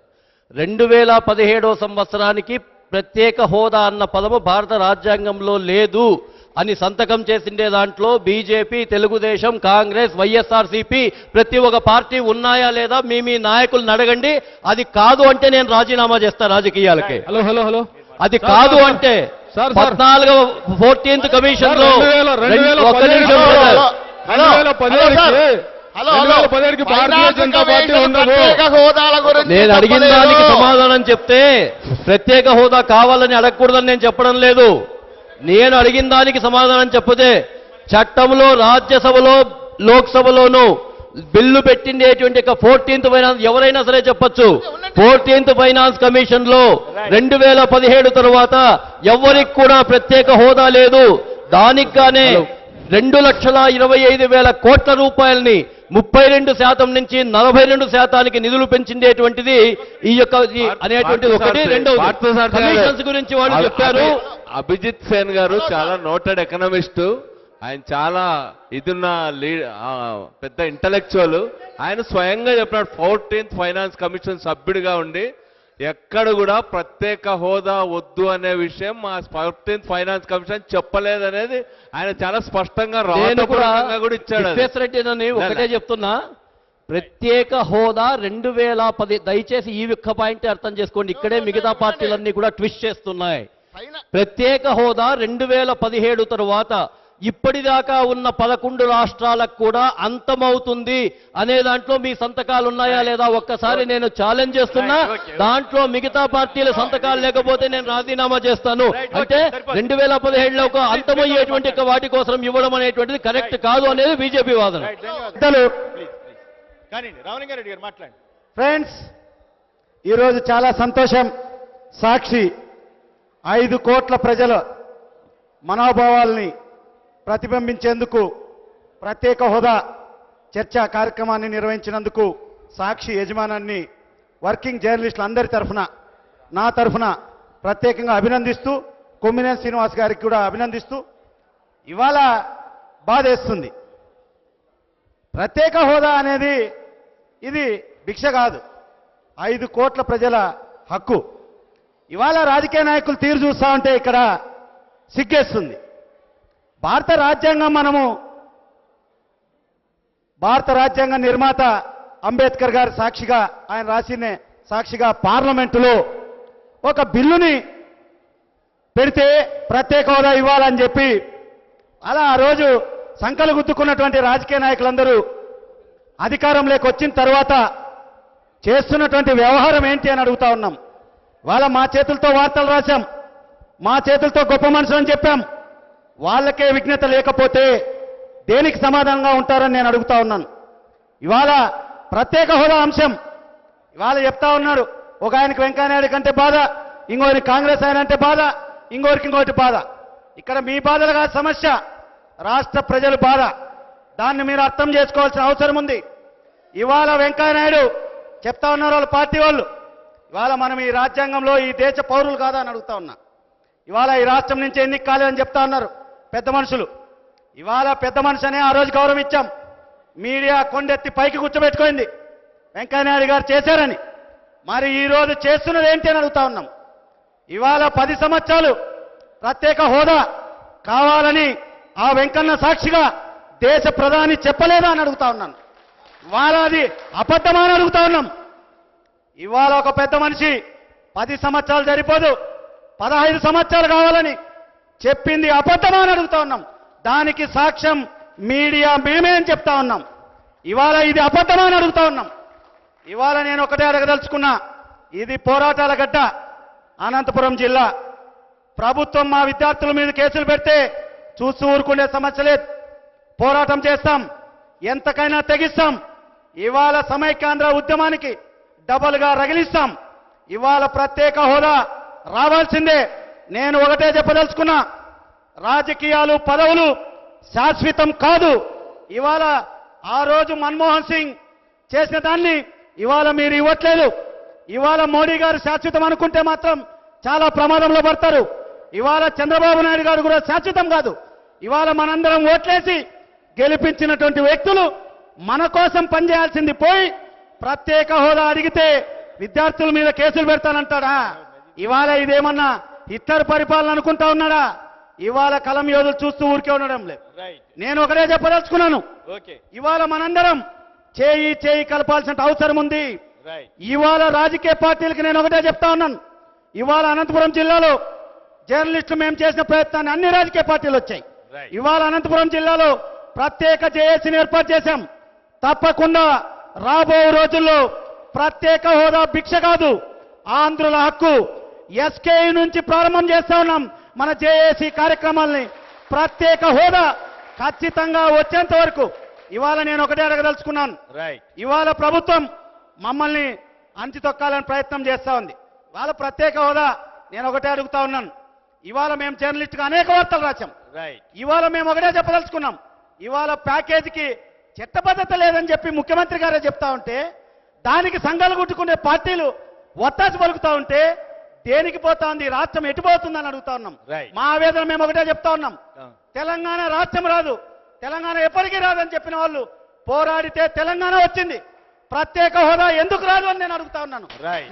2017 సంవత్సరానికి ప్రత్యేక హోదా అన్న పదము భారత రాజ్యాంగంలో లేదు అని సంతకం చేసిండే దాంట్లో బీజేపీ, తెలుగుదేశం, కాంగ్రెస్, వైఎస్ఆర్సీపీ ప్రతి ఒక్క పార్టీ ఉన్నాయా లేదా మీ నాయకులను అడగండి. అది కాదు అంటే నేను రాజీనామా చేస్తా రాజకీయాలకి. హలో అది కాదు అంటే 14th కమిషన్ లో నేను అడిగిన దానికి సమాధానం చెప్తే ప్రత్యేక హోదా కావాలని అడగకూడదని నేను చెప్పడం లేదు. నేను అడిగిన దానికి సమాధానం చెప్పదే చట్టంలో, రాజ్యసభలో, లోక్సభలోనూ బిల్లు పెట్టిండేటువంటి 14th ఫైనాన్స్ ఎవరైనా సరే చెప్పొచ్చు. 14th ఫైనాన్స్ కమిషన్ లో 2017 తర్వాత ఎవరికి కూడా ప్రత్యేక హోదా లేదు. దానికి గానే 2,25,000 కోట్ల రూపాయలని 32% నుంచి 42% నిధులు పెంచిండేటువంటిది ఈ యొక్క అనేటువంటిది ఒకటి. రెండవది కమిషన్స్ గురించి వాళ్ళు చెప్పారు. అభిజిత్ సేన్ గారు చాలా నోటెడ్ ఎకనామిస్టు, ఆయన చాలా ఇదున్న పెద్ద ఇంటలెక్చువల్. ఆయన స్వయంగా చెప్పినాడు 14th ఫైనాన్స్ కమిషన్ సభ్యుడిగా ఉండి ఎక్కడ కూడా ప్రత్యేక హోదా వద్దు అనే విషయం మా 14th ఫైనాన్స్ కమిషన్ చెప్పలేదనేది ఆయన చాలా స్పష్టంగా కూడా ఇచ్చాడు. రెడ్డి ఒకటే చెప్తున్నా, ప్రత్యేక హోదా 2010. దయచేసి ఈ ఒక్క పాయింట్ అర్థం చేసుకోండి. ఇక్కడే మిగతా పార్టీలన్నీ కూడా ట్విస్ట్ చేస్తున్నాయి. ప్రత్యేక హోదా 2017 తరువాత ఇప్పటిదాకా ఉన్న 11 రాష్ట్రాలకు కూడా అంతమవుతుంది అనే దాంట్లో మీ సంతకాలు ఉన్నాయా లేదా ఒక్కసారి నేను ఛాలెంజ్ చేస్తున్నా. దాంట్లో మిగతా పార్టీల సంతకాలు లేకపోతే నేను రాజీనామా చేస్తాను. అంటే 2017లో ఒక అంతమయ్యేటువంటి వాటి కోసం ఇవ్వడం అనేటువంటిది కరెక్ట్ కాదు అనేది బీజేపీ వాదన. ఫ్రెండ్స్, ఈరోజు చాలా సంతోషం. సాక్షి 5 కోట్ల ప్రజల మనోభావాల్ని ప్రతిబింబించేందుకు ప్రత్యేక హోదా చర్చా కార్యక్రమాన్ని నిర్వహించినందుకు సాక్షి యజమానాన్ని వర్కింగ్ జర్నలిస్టులు అందరి తరఫున, నా తరఫున ప్రత్యేకంగా అభినందిస్తూ, కొమ్మినేని శ్రీనివాస్ గారికి కూడా అభినందిస్తూ, ఇవాళ బాధేస్తుంది. ప్రత్యేక హోదా అనేది ఇది భిక్ష కాదు, 5 కోట్ల ప్రజల హక్కు. ఇవాళ రాజకీయ నాయకులు తీరు చూస్తా ఉంటే ఇక్కడ సిగ్గేస్తుంది. భారత రాజ్యాంగ నిర్మాత అంబేద్కర్ గారు సాక్షిగా, ఆయన రాసిన సాక్షిగా పార్లమెంటులో ఒక బిల్లుని పెడితే ప్రత్యేక హోదా ఇవ్వాలని చెప్పి అలా ఆ రోజు సంకలు గుద్దుకున్నటువంటి రాజకీయ నాయకులందరూ అధికారంలోకి వచ్చిన తర్వాత చేస్తున్నటువంటి వ్యవహారం ఏంటి అని అడుగుతా ఉన్నాం. వాళ్ళ మా చేతులతో వార్తలు రాశాం, మా చేతులతో గొప్ప మనుషులని చెప్పాం. వాళ్ళకే విఘ్నత లేకపోతే దేనికి సమాధానంగా ఉంటారని నేను అడుగుతా ఉన్నాను. ఇవాళ ప్రత్యేక హోదా అంశం ఇవాళ చెప్తా ఉన్నాడు. ఒక ఆయనకి వెంకయ్యనాయుడు కంటే బాధ, ఇంకోరికి కాంగ్రెస్ ఆయన అంటే బాధ, ఇంకోటి బాధ. ఇక్కడ మీ బాధలు కాదు సమస్య, రాష్ట్ర ప్రజల బాధ. దాన్ని మీరు అర్థం చేసుకోవాల్సిన అవసరం ఉంది. ఇవాళ వెంకయ్యనాయుడు చెప్తా ఉన్నారు వాళ్ళ పార్టీ వాళ్ళు, ఇవాళ మనం ఈ రాజ్యాంగంలో ఈ దేశ పౌరులు కాదా అని అడుగుతా ఉన్నా. ఇవాళ ఈ రాష్ట్రం నుంచి ఎన్నిక కాలేదని చెప్తా ఉన్నారు పెద్ద మనుషులు. ఇవాళ పెద్ద మనిషి అనే ఆ రోజు గౌరవం ఇచ్చాం. మీడియా కొండెత్తి పైకి కూర్చోబెట్టుకోయింది వెంకయ్యనాయుడు గారు చేశారని. మరి ఈ రోజు చేస్తున్నది ఏంటి అని అడుగుతా ఉన్నాం. ఇవాళ 10 సంవత్సరాలు ప్రత్యేక హోదా కావాలని ఆ వెంకన్న సాక్షిగా దేశ ప్రధాని చెప్పలేదా అని అడుగుతా ఉన్నాను. ఇవాళ అది అబద్ధమా అని అడుగుతా ఉన్నాం. ఇవాళ ఒక పెద్ద మనిషి 10 సంవత్సరాలు సరిపోదు 15 సంవత్సరాలు కావాలని చెప్పింది అబద్ధమా అని అడుగుతా ఉన్నాం. దానికి సాక్ష్యం మీడియా మేమే అని చెప్తా ఉన్నాం. ఇవాళ ఇది అబద్ధమా అని అడుగుతా ఉన్నాం. ఇవాళ నేను ఒకటే అడగదలుచుకున్నా. ఇది పోరాటాల గడ్డ అనంతపురం జిల్లా. ప్రభుత్వం మా విద్యార్థుల మీద కేసులు పెడితే చూస్తూ ఊరుకునే సమస్య లేదు. పోరాటం చేస్తాం, ఎంతకైనా తెగిస్తాం. ఇవాళ సమైక్యాంధ్ర ఉద్యమానికి డబల్గా రగిలిస్తాం. ఇవాళ ప్రత్యేక హోదా రావాల్సిందే. నేను ఒకటే చెప్పదలుచుకున్నా, రాజకీయాలు పదవులు శాశ్వతం కాదు. ఇవాళ ఆ రోజు మన్మోహన్ సింగ్ చేసిన దాన్ని ఇవాళ మీరు ఇవ్వట్లేదు. ఇవాళ మోడీ గారు శాశ్వతం అనుకుంటే మాత్రం చాలా ప్రమాదంలో పడతారు. ఇవాళ చంద్రబాబు నాయుడు గారు కూడా శాశ్వతం కాదు. ఇవాళ మనందరం ఓట్లేసి గెలిపించినటువంటి వ్యక్తులు మన కోసం పనిచేయాల్సింది పోయి ప్రత్యేక హోదా అడిగితే విద్యార్థుల మీద కేసులు పెడతానంటాడా? ఇవాళ ఇదేమన్నా హిట్లర్ పరిపాలన అనుకుంటా ఉన్నాడా? ఇవాళ కలం యోధులు చూస్తూ ఊరికే ఉండడం లేదు. నేను ఒకటే చెప్పదలుచుకున్నాను. ఇవాళ మనందరం చేయి కలపాల్సిన అవసరం ఉంది. ఇవాళ రాజకీయ పార్టీలకు నేను ఒకటే చెప్తా ఉన్నాను. ఇవాళ అనంతపురం జిల్లాలో జర్నలిస్టులు మేము చేసిన ప్రయత్నాన్ని అన్ని రాజకీయ పార్టీలు వచ్చాయి. ఇవాళ అనంతపురం జిల్లాలో ప్రత్యేక జేఏసీని ఏర్పాటు చేశాం. తప్పకుండా రాబో రోజుల్లో ప్రత్యేక హోదా భిక్ష కాదు, ఆంధ్రుల హక్కు. ఎస్కే నుంచి ప్రారంభం చేస్తా ఉన్నాం మన జేఏసీ కార్యక్రమాల్ని. ప్రత్యేక హోదా ఖచ్చితంగా వచ్చేంత వరకు ఇవాళ నేను ఒకటే అడగదలుచుకున్నాను. ఇవాళ ప్రభుత్వం మమ్మల్ని అంచితొక్కాలని ప్రయత్నం చేస్తా ఉంది. ఇవాళ ప్రత్యేక హోదా నేను ఒకటే అడుగుతా ఉన్నాను. ఇవాళ మేము జర్నలిస్ట్గా అనేక వార్తలు రాశాం. ఇవాళ మేము ఒకటే చెప్పదలుచుకున్నాం. ఇవాళ ప్యాకేజీకి చట్టబద్ధత లేదని చెప్పి ముఖ్యమంత్రి గారే చెప్తా ఉంటే దానికి సంఘాలు గుట్టుకునే పార్టీలు ఒత్తాసు పలుకుతా ఉంటే దేనికి పోతా ఉంది? రాష్ట్రం ఎటుపోతుందని అడుగుతా ఉన్నాం. మా ఆవేదన మేము ఒకటే చెప్తా ఉన్నాం. తెలంగాణ రాష్ట్రం రాదు, తెలంగాణ ఎప్పటికీ రాదని చెప్పిన వాళ్ళు పోరాడితే తెలంగాణ వచ్చింది. ప్రత్యేక హోదా ఎందుకు రాదు అని నేను అడుగుతా ఉన్నాను.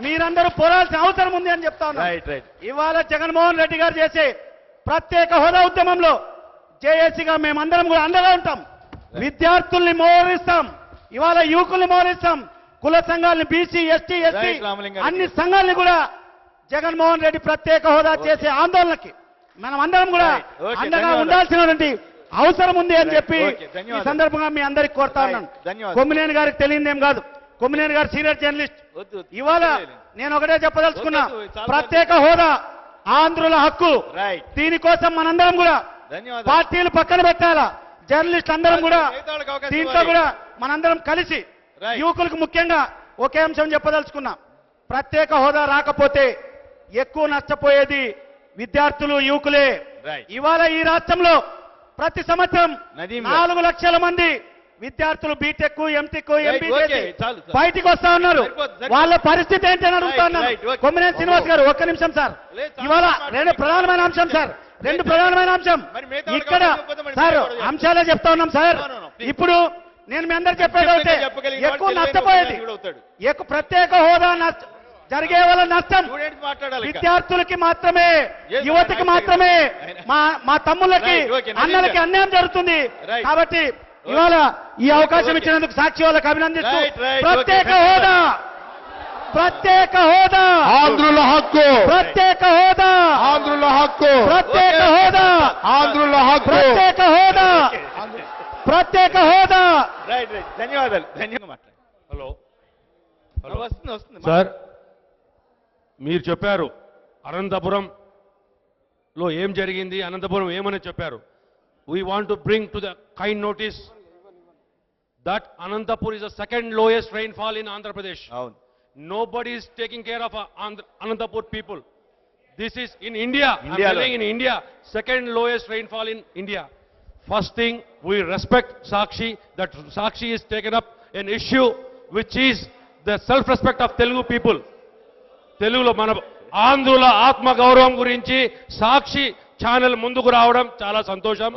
మీరందరూ పోరాడాల్సిన అవసరం ఉంది అని చెప్తా ఉన్నాను. ఇవాళ జగన్మోహన్ రెడ్డి గారు చేసే ప్రత్యేక హోదా ఉద్యమంలో జేఏసీగా మేమందరం కూడా అండగా ఉంటాం. విద్యార్థుల్ని మోహరిస్తాం, ఇవాళ యువకుల్ని మోహరిస్తాం, కుల సంఘాలని బీసీ ఎస్టీ ఎస్టీ అన్ని సంఘాలని కూడా జగన్మోహన్ రెడ్డి ప్రత్యేక హోదా చేసే ఆందోళనకి మనం అందరం కూడా అండగా ఉండాల్సినటువంటి అవసరం ఉంది అని చెప్పి ఈ సందర్భంగా మీ అందరికి కోరుతా ఉన్నాను. కొమ్మినేని గారికి తెలియదేం కాదు, కొమ్మినేని గారు సీనియర్ జర్నలిస్ట్. ఇవాళ నేను ఒకటే చెప్పదలుచుకున్నా, ప్రత్యేక హోదా ఆంధ్రుల హక్కు. దీనికోసం మనందరం కూడా పార్టీలు పక్కన పెట్టాలా, జర్నలిస్ట్ అందరం కూడా దీంట్లో కూడా మనందరం కలిసి యువకులకు ముఖ్యంగా ఒకే అంశం చెప్పదలుచుకున్నా. ప్రత్యేక హోదా రాకపోతే ఎక్కువ నష్టపోయేది విద్యార్థులు యువకులే. ఇవాళ ఈ రాష్ట్రంలో ప్రతి సంవత్సరం 4 లక్షల మంది విద్యార్థులు బీటెక్ ఎంటెక్ ఎంబీఏ బయటికి వస్తా ఉన్నారు. వాళ్ళ పరిస్థితి ఏంటని అడుగుతా ఉన్నాను. కొమ్మినేని శ్రీనివాస్ గారు ఒక్క నిమిషం సార్. ఇవాళ రెండు ప్రధానమైన అంశం సార్, రెండు ప్రధానమైన అంశం ఇక్కడ సార్, అంశాలే చెప్తా ఉన్నాం సార్. ఇప్పుడు నేను మీ అందరు చెప్పేది అయితే ఎక్కువ నష్టపోయేది ఎక్కువ ప్రత్యేక హోదా జరిగే వల్ల నష్టం విద్యార్థులకి మాత్రమే, యువతకి మాత్రమే, మా తమ్ముళ్ళకి అన్నలకి అన్యాయం జరుగుతుంది. కాబట్టి ఇవాళ ఈ అవకాశం ఇచ్చినందుకు సాక్షి వాళ్ళకి అభినందిస్తూ ప్రత్యేక హోదా, ప్రత్యేక హోదా ఆంధ్రుల హక్కు, ప్రత్యేక హోదా ఆంధ్రుల హక్కు, ప్రత్యేక హోదా ఆంధ్రుల హక్కు, ప్రత్యేక హోదా, ప్రత్యేక హోదా. ధన్యవాదాలు. హలో వస్తుంది సార్, మీరు చెప్పారు అనంతపురంలో ఏం జరిగింది, అనంతపురం ఏమని చెప్పారు. We want to bring to the kind notice that Anantapur is the second lowest rainfall in Andhra Pradesh. Nobody is taking care of Anantapur people. This is in India. I'm telling in India, second lowest rainfall in India. First thing, we respect Sakshi, that Sakshi has taken up an issue which is the self-respect of Telugu people. తెలుగులో మన ఆంధ్రుల ఆత్మగౌరవం గురించి సాక్షి channel ముందుకు రావడం చాలా సంతోషం.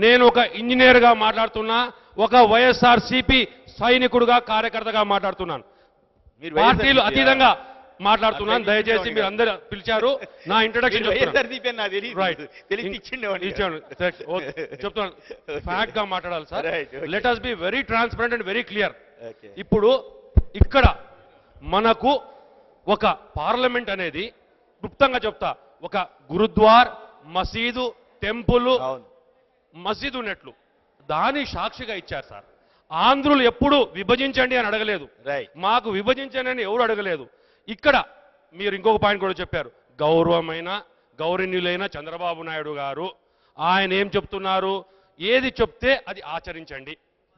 నేను ఒక ఇంజనీర్ గా మాట్లాడుతున్నా, ఒక వైఎస్ఆర్ సిపి సైనికుడుగా కార్యకర్తగా మాట్లాడుతున్నాను, పార్టీలు అతీతంగా మాట్లాడుతున్నాను. దయచేసి మీరు అందరూ పిలిచారు, నా ఇంట్రడక్షన్ చెప్తున్నాను. ఫ్యాక్ట్ గా మాట్లాడాలి sir. Let us be very transparent and very clear. ఇప్పుడు ఇక్కడ మనకు ఒక పార్లమెంట్ అనేది క్లుప్తంగా చెప్తా, ఒక గురుద్వార్, మసీదు, టెంపుల్, మసీదు ఉన్నట్లు దాని సాక్షిగా ఇచ్చారు సార్. ఆంధ్రులు ఎప్పుడు విభజించండి అని అడగలేదు, మాకు విభజించండి అని ఎవరు అడగలేదు. ఇక్కడ మీరు ఇంకొక పాయింట్ కూడా చెప్పారు, గౌరవనీయులైన చంద్రబాబు నాయుడు గారు ఆయన ఏం చెప్తున్నారు, ఏది చెప్తే అది ఆచరించండి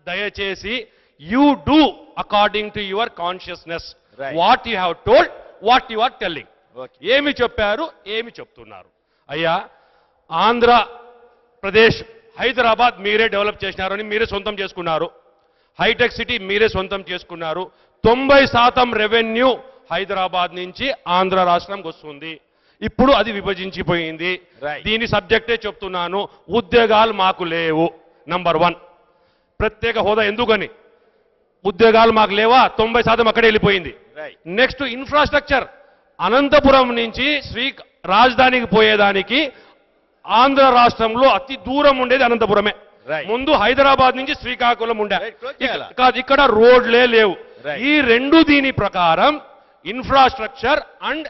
దయచేసి. You do according to your consciousness, what you have told, what you are telling. ఏమి చెప్పారు, ఏమి చెప్తున్నారు. అయ్యా, ఆంధ్రప్రదేశ్ హైదరాబాద్ మీరే డెవలప్ చేసినారని మీరే సొంతం చేసుకున్నారు, హైటెక్ సిటీ మీరే సొంతం చేసుకున్నారు. 90% రెవెన్యూ హైదరాబాద్ నుంచి ఆంధ్ర రాష్ట్రంకి వస్తుంది. ఇప్పుడు అది విభజించిపోయింది. దీని సబ్జెక్టే చెప్తున్నాను, ఉద్యోగాలు మాకు లేవు. నంబర్ 1, ప్రత్యేక హోదా ఎందుకని, ఉద్యోగాలు మాకు లేవా, 90% అక్కడే వెళ్ళిపోయింది. నెక్స్ట్ ఇన్ఫ్రాస్ట్రక్చర్, అనంతపురం నుంచి రాజధానికి పోయేదానికి ఆంధ్ర రాష్ట్రంలో అతి దూరం ఉండేది అనంతపురమే. ముందు హైదరాబాద్ నుంచి శ్రీకాకుళం ఉండే, కాదు ఇక్కడ రోడ్లే లేవు. ఈ రెండు దీని ప్రకారం infrastructure and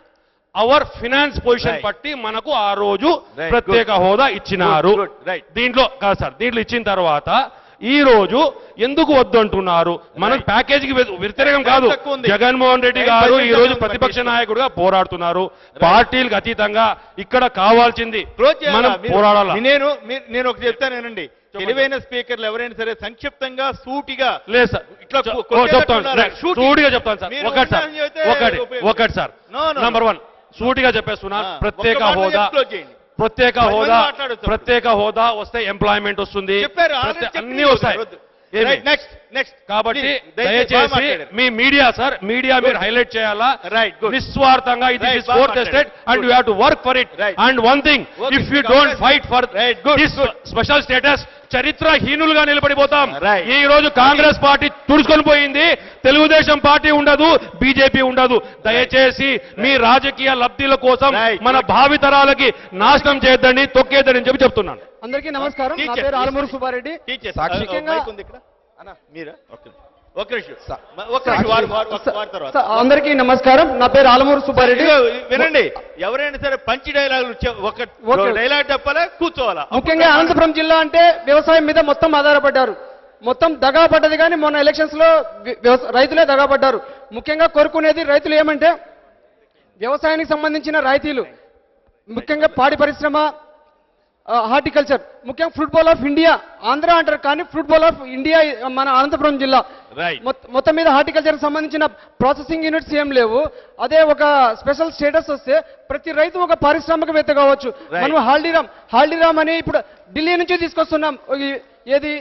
hour finance position బట్టి మనకు ఆ రోజు ప్రత్యేక హోదా ఇచ్చినారు. దీంట్లో కాదు సార్, దీంట్లో ఇచ్చిన తర్వాత ఈ రోజు ఎందుకు వద్దంటున్నారు? మనం ప్యాకేజీకి వ్యతిరేకం కాదు. జగన్మోహన్ రెడ్డి గారు ఈ రోజు ప్రతిపక్ష నాయకుడిగా పోరాడుతున్నారు. పార్టీలకు అతీతంగా ఇక్కడ కావాల్సింది మనం పోరాడాలి. నేను ఒకటి చెప్తానేనండి, తెలివైన స్పీకర్లు ఎవరైనా సరే సంక్షిప్తంగా సూటిగా లేదు సార్, చెప్తాను సూటిగా చెప్తాను సార్. ఒకటి సార్, నంబర్ 1 సూటిగా చెప్పేస్తున్నా, ప్రత్యేక హోదా వస్తే ఎంప్లాయ్మెంట్ వస్తుంది, అన్ని వస్తాయి. కాబట్టి దయచేసి మీ మీడియా సార్, మీడియా మీరు హైలైట్ చేయాలా నిస్వార్థంగా. ఇది is fourth estate and you have to work for it. And one thing, if you don't fight for this special status, చరిత్రహీనులుగా నిలబడిపోతాం. ఈ రోజు కాంగ్రెస్ పార్టీ తుడుచుకొని పోయింది, తెలుగుదేశం పార్టీ ఉండదు, బీజేపీ ఉండదు. దయచేసి మీ రాజకీయ లబ్ధిల కోసం మన భావితరాలకి నాశనం చేయొద్దండి, తొక్కేద్దని చెప్పి చెప్తున్నాను. అందరికీ నమస్కారం. నా పేరు ఆలమూరు సుబ్బారెడ్డి. అందరికీ నమస్కారం. నా పేరు ఆలమూరు సుబ్బారెడ్డి. వినండి, ఎవరైనా సరే పంచి డైలాగులు ఒక డైలాగ్ చెప్పాలా, కూర్చోవాలా. ముఖ్యంగా అనంతపురం జిల్లా అంటే వ్యవసాయం మీద మొత్తం ఆధారపడ్డారు. మొత్తం దగా పడ్డది, కానీ మొన్న ఎలక్షన్స్ లో రైతులే దగా పడ్డారు. ముఖ్యంగా కోరుకునేది రైతులు ఏమంటే వ్యవసాయానికి సంబంధించిన రాయితీలు, ముఖ్యంగా పాడి పరిశ్రమ, హార్టికల్చర్, ముఖ్యంగా ఫుట్బాల్ ఆఫ్ ఇండియా ఆంధ్ర అంటారు, కానీ ఫుట్బాల్ ఆఫ్ ఇండియా మన అనంతపురం జిల్లా. మొత్తం మీద హార్టికల్చర్ సంబంధించిన ప్రాసెసింగ్ యూనిట్స్ ఏం లేవు. అదే ఒక స్పెషల్ స్టేటస్ వస్తే ప్రతి రైతు ఒక పారిశ్రామికవేత్త కావచ్చు. మనం హాల్డీరామ్ అని ఇప్పుడు ఢిల్లీ నుంచి తీసుకొస్తున్నాం. ఏది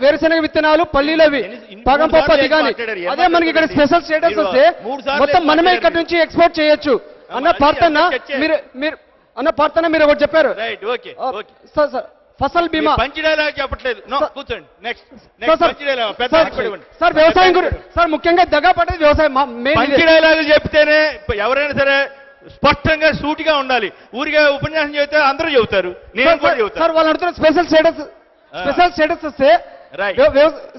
వేరుశెనగ విత్తనాలు, పల్లీలవి, పాగం పప్పు కానీ. అదే మనకి ఇక్కడ స్పెషల్ స్టేటస్ వస్తే మొత్తం మనమే ఇక్కడ నుంచి ఎక్స్పోర్ట్ చేయొచ్చు అన్న ప్రార్థన. మీరు ఒకటి చెప్పారు, ఫసల్ బీమా. సార్ వ్యవసాయం గురించి సార్ ముఖ్యంగా దగా పడ్డది వ్యవసాయం. డైలాగులు చెప్తేనే ఎవరైనా సరే స్పష్టంగా సూటిగా ఉండాలి. ఊరిగా ఉపన్యాసం చెబితే అందరూ చెబుతారు, నేను కూడా చెబుతాను. సార్ వాళ్ళు అడుగుతున్న స్పెషల్ స్టేటస్ వస్తే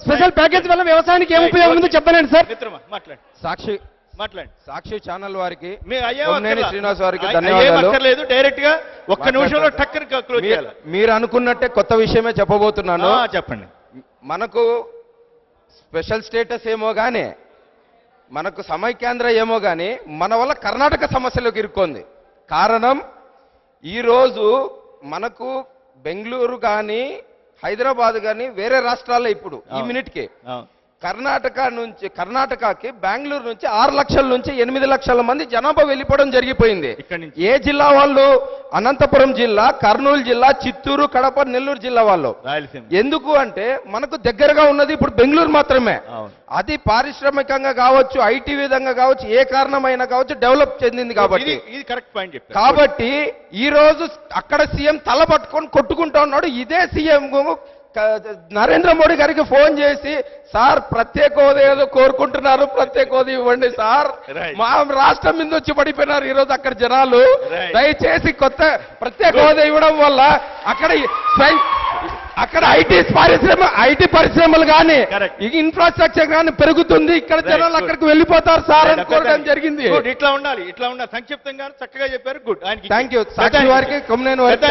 స్పెషల్ ప్యాకేజ్ వల్ల వ్యవసాయానికి ఏం ఉపయోగం ఉందో చెప్పలేండి సార్. సాక్షి ఛానల్ వారికి, శ్రీనివాస్ వారికి ధన్యవాదాలు. డైరెక్ట్ గా ఒక్క నిమిషంలో టక్కర్ క్లోజ్ చేయాలి. మీరు అనుకున్నట్టే కొత్త విషయమే చెప్పబోతున్నాను. చెప్పండి. మనకు స్పెషల్ స్టేటస్ ఏమో గానీ, మనకు సమైక్యాంధ్ర ఏమో గానీ, మన వల్ల కర్ణాటక సమస్యలోకి ఇరుక్కుంది. కారణం, ఈరోజు మనకు బెంగళూరు కానీ హైదరాబాద్ కానీ వేరే రాష్ట్రాల్లో ఇప్పుడు ఈ మినిట్కి కర్ణాటకకి బెంగళూరు నుంచి 6 లక్షల నుంచి 8 లక్షల మంది జనాభా వెళ్ళిపోవడం జరిగిపోయింది. ఏ జిల్లా వాళ్ళు అనంతపురం జిల్లా, కర్నూలు జిల్లా, చిత్తూరు, కడప, నెల్లూరు జిల్లా వాళ్ళు. రాయలసీమ ఎందుకు అంటే మనకు దగ్గరగా ఉన్నది ఇప్పుడు బెంగళూరు మాత్రమే. అది పారిశ్రామికంగా కావచ్చు, ఐటీ విధంగా కావచ్చు, ఏ కారణమైనా కావచ్చు డెవలప్ చెందింది కాబట్టి. ఇది కరెక్ట్ పాయింట్ చెప్పారు. కాబట్టి ఈ రోజు అక్కడ సీఎం తల పట్టుకొని కొట్టుకుంటా ఉన్నాడు. ఇదే సీఎం నరేంద్ర మోడీ గారికి ఫోన్ చేసి, సార్ ప్రత్యేక హోదా ఏదో కోరుకుంటున్నారు, ప్రత్యేక హోదా ఇవ్వండి సార్, మా రాష్ట్రం మీద వచ్చి పడిపోయినారు ఈరోజు అక్కడ జనాలు, దయచేసి కొత్త ప్రత్యేక హోదా ఇవ్వడం వల్ల అక్కడ ఐటీ పరిశ్రమలు కానీ ఇన్ఫ్రాస్ట్రక్చర్ కానీ పెరుగుతుంది, ఇక్కడ జనాలు అక్కడికి వెళ్ళిపోతారు సార్ అని కోరడం జరిగింది. ఇట్లా ఉండాలి, ఇట్లా ఉండాలి. సంక్షిప్తంగా చక్కగా చెప్పారు. గుడ్. Thank you. సాక్షి వారికి, కొమ్మనేని వారికి